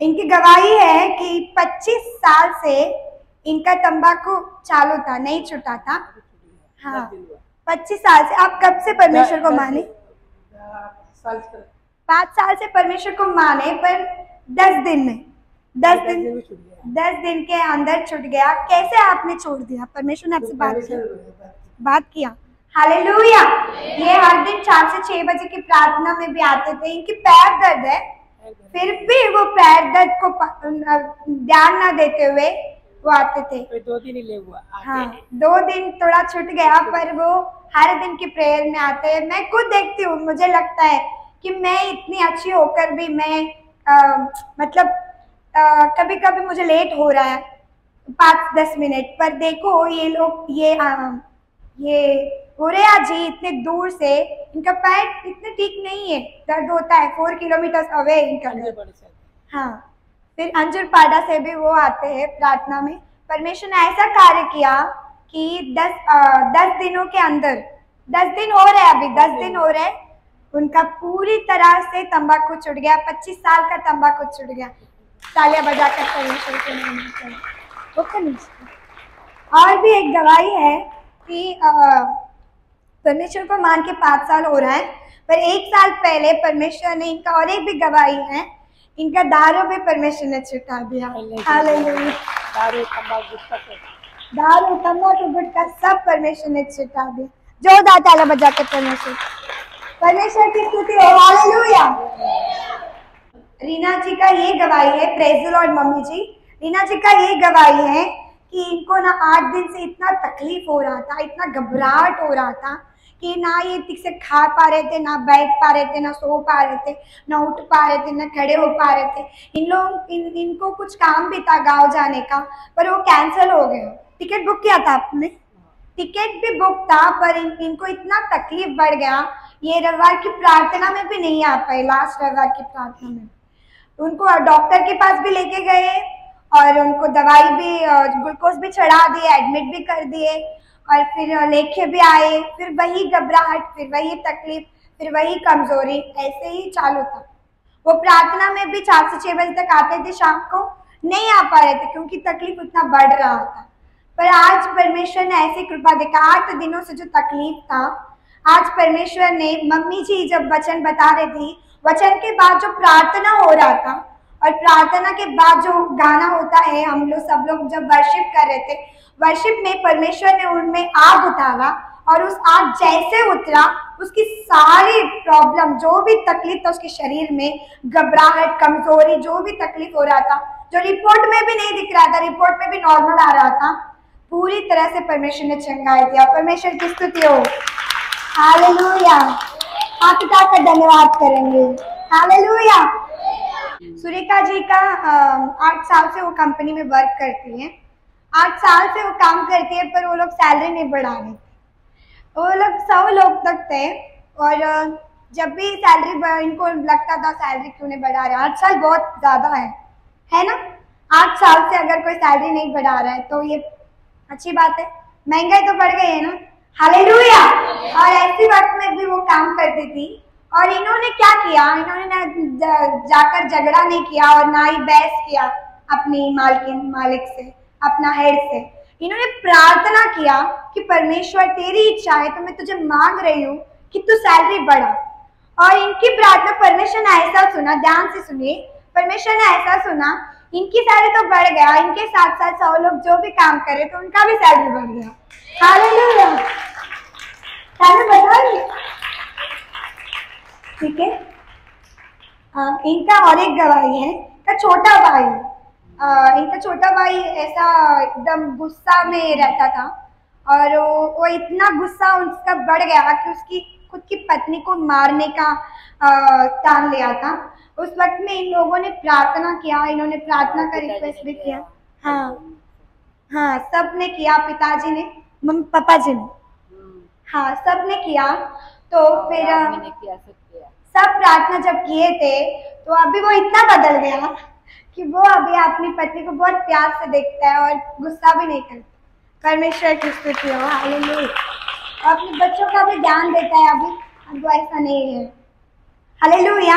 इनकी गवाही है कि 25 साल से इनका तंबाकू चालू था, नहीं छूटा था। हाँ, 25 साल से। आप कब से परमेश्वर को माने? 5 साल से परमेश्वर को माने, पर 10 दिन में 10 दिन के अंदर छूट गया। कैसे आपने छोड़ दिया? परमेश्वर ने आपसे बात किया। हालेलुया। ये हर दिन 4 से 6 बजे की प्रार्थना में भी आते थे। इनकी पैर दर्द है, फिर भी वो पैर दर्द को ध्यान ना देते हुए वो आते थे। 2 दिन ही ले हुआ। हाँ, 2 दिन थोड़ा छूट गया, पर वो हर दिन की प्रेयर में आते हैं। मैं खुद देखती हूँ, मुझे लगता है कि मैं इतनी अच्छी होकर भी मैं मतलब कभी कभी मुझे लेट हो रहा है 5-10 मिनट, पर देखो ये लोग ये उरेया जी इतने दूर से, इनका पैर इतने ठीक नहीं है, दर्द होता है। 4 किलोमीटर अवे इनका घर। हाँ, फिर अंजुरपाड़ा से भी वो आते हैं प्रार्थना में। परमेश्वर ने ऐसा कार्य किया कि 10 दिनों के अंदर, 10 दिन हो रहे, अभी 10 दिन हो रहे, उनका पूरी तरह से तंबाकू छूट गया। 25 साल का तंबाकू छूट गया। तालियां बजाकर परमेश्वर को नमस्कार। और भी एक गवाही है कि परमेश्वर को मान के 5 साल हो रहा है, पर 1 साल पहले परमेश्वर ने इनका, और एक भी गवाही है, इनका दारू भी परमेश्वर ने छुटा दिया। हालेलुया। दारू तंबाकू गुटखा सब परमेश्वर ने छुटा दिया। जोरदार तालियां बजाकर परमेश्वर की स्तुति हो। हालेलुया। रीना जी का ये गवाही है, प्रेज़ द लॉर्ड मम्मी जी। रीना जी का ये गवाही है कि इनको ना 8 दिन से इतना तकलीफ हो रहा था, इतना घबराहट हो रहा था कि ना ये ठीक से खा पा रहे थे, ना बैठ पा रहे थे, ना सो पा रहे थे, ना उठ पा रहे थे, ना खड़े हो पा रहे थे। इनको कुछ काम भी था गांव जाने का, पर वो कैंसिल हो गया। टिकट बुक किया था आपने? टिकट भी बुक था, पर इनको इतना तकलीफ बढ़ गया, ये रविवार की प्रार्थना में भी नहीं आ पाए। लास्ट रविवार की प्रार्थना में उनको डॉक्टर के पास भी लेके गए और उनको दवाई भी, ग्लूकोज भी चढ़ा दिए, एडमिट भी कर दिए, और फिर लेके भी आए। फिर वही घबराहट, फिर वही तकलीफ, फिर वही कमजोरी, ऐसे ही चालू था। वो प्रार्थना में भी 4 से 6 बजे तक आते थे, शाम को नहीं आ पा रहे थे क्योंकि तकलीफ उतना बढ़ रहा था। पर आज परमेश्वर ने ऐसी कृपा देखा, 8 दिनों से जो तकलीफ था, आज परमेश्वर ने, मम्मी जी जब वचन बता रही थी, वचन के बाद जो प्रार्थना हो रहा था और प्रार्थना के बाद जो गाना होता है, हम लोग सब लोग जब वर्शिप कर रहे थे, वर्शिप में परमेश्वर ने उनमें आग उतारा, और उस आग जैसे उतरा, उसकी सारी प्रॉब्लम, जो भी तकलीफ था उसके शरीर में, घबराहट, कमजोरी, जो भी तकलीफ हो रहा था, जो रिपोर्ट में भी नहीं दिख रहा था, रिपोर्ट में भी नॉर्मल आ रहा था, पूरी तरह से परमेश्वर ने चंगाई दिया। परमेश्वर की स्तुति हो। हालेलुया। आप पिता का धन्यवाद करेंगे। हालेलुया। सुरेखा जी का 8 साल से वो कंपनी में वर्क करती है। 8 साल से वो काम करती है, पर वो लोग सैलरी नहीं बढ़ा रहे थे। वो लोग 100 लोग तक थे, और जब भी सैलरी, इनको लगता था सैलरी क्यों नहीं बढ़ा रहे। 8 साल बहुत ज़्यादा है ना? 8 साल से अगर कोई सैलरी नहीं बढ़ा रहा है तो ये अच्छी बात है। महंगाई तो बढ़ गई है ना। हालेलुया। और ऐसी वक्त में भी वो काम करती थी, और इन्होंने क्या किया, इन्होंने ना जाकर झगड़ा नहीं किया और ना ही बहस किया अपनी मालिक से, अपना हेड से। इन्होंने प्रार्थना किया कि परमेश्वर तेरी इच्छा है तो मैं तुझे मांग रही हूँ कि तू सैलरी बढ़ा। और इनकी प्रार्थना परमेश्वर ने ऐसा सुना, ध्यान से सुनिए, परमेश्वर ने ऐसा सुना, इनकी सैलरी तो बढ़ गया, इनके साथ साथ 100 लोग जो भी काम करे तो उनका भी सैलरी बढ़ गया। हालेलुया। ठीक है। इनका और एक गवाही है, इनका छोटा भाई ऐसा एकदम गुस्सा में रहता था, और वो इतना गुस्सा उसका बढ़ गया कि उसकी खुद की पत्नी को मारने का ठान लिया था। उस वक्त में इन लोगों ने प्रार्थना किया, इन्होंने प्रार्थना का रिक्वेस्ट भी किया। हाँ, सब ने किया, पिताजी ने, पापा जी ने, हाँ सब ने किया। तो फिर सब प्रार्थना जब किए थे तो अभी वो इतना बदल गया कि वो अभी अपनी पत्नी को बहुत प्यार से देखता है और गुस्सा भी नहीं करता। परमेश्वर की स्तुति हो। हालेलुया। अपने बच्चों का भी ध्यान देता है अभी, अब वो ऐसा नहीं है। हालेलुया।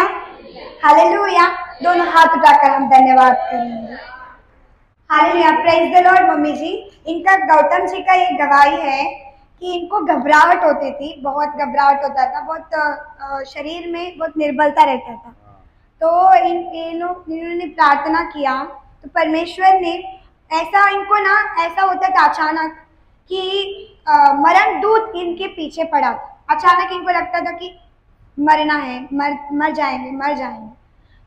हालेलुया। दोनों हाथ उठाकर हम धन्यवाद करेंगे। हालेलुया। Praise the Lord mummy ji. इनका, गौतम जी का ये गवाही है कि इनको घबराहट होती थी, बहुत घबराहट होता था, बहुत शरीर में बहुत निर्बलता रहता था। तो इन्होंने प्रार्थना किया तो परमेश्वर ने ऐसा, इनको ना ऐसा होता था अचानक कि मरण दूत इनके पीछे पड़ा था। अचानक इनको लगता था कि मरना है, मर जाएंगे।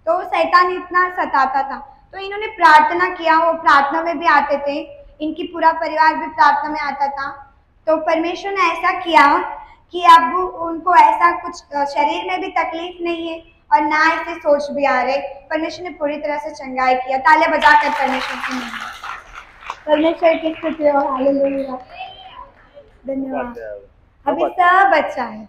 तो शैतान इतना सताता था, तो इन्होंने प्रार्थना किया। वो प्रार्थना में भी आते थे, इनकी पूरा परिवार भी प्रार्थना में आता था। तो परमेश्वर ने ऐसा किया कि अब उनको ऐसा कुछ शरीर में भी तकलीफ नहीं है और ना ऐसे सोच भी आ रहे। परमेश्वर ने पूरी तरह से चंगाई किया। तालियां बजाकर परमेश्वर की स्तुति हो। हालेलुया। धन्यवाद। अभी सब अच्छा है।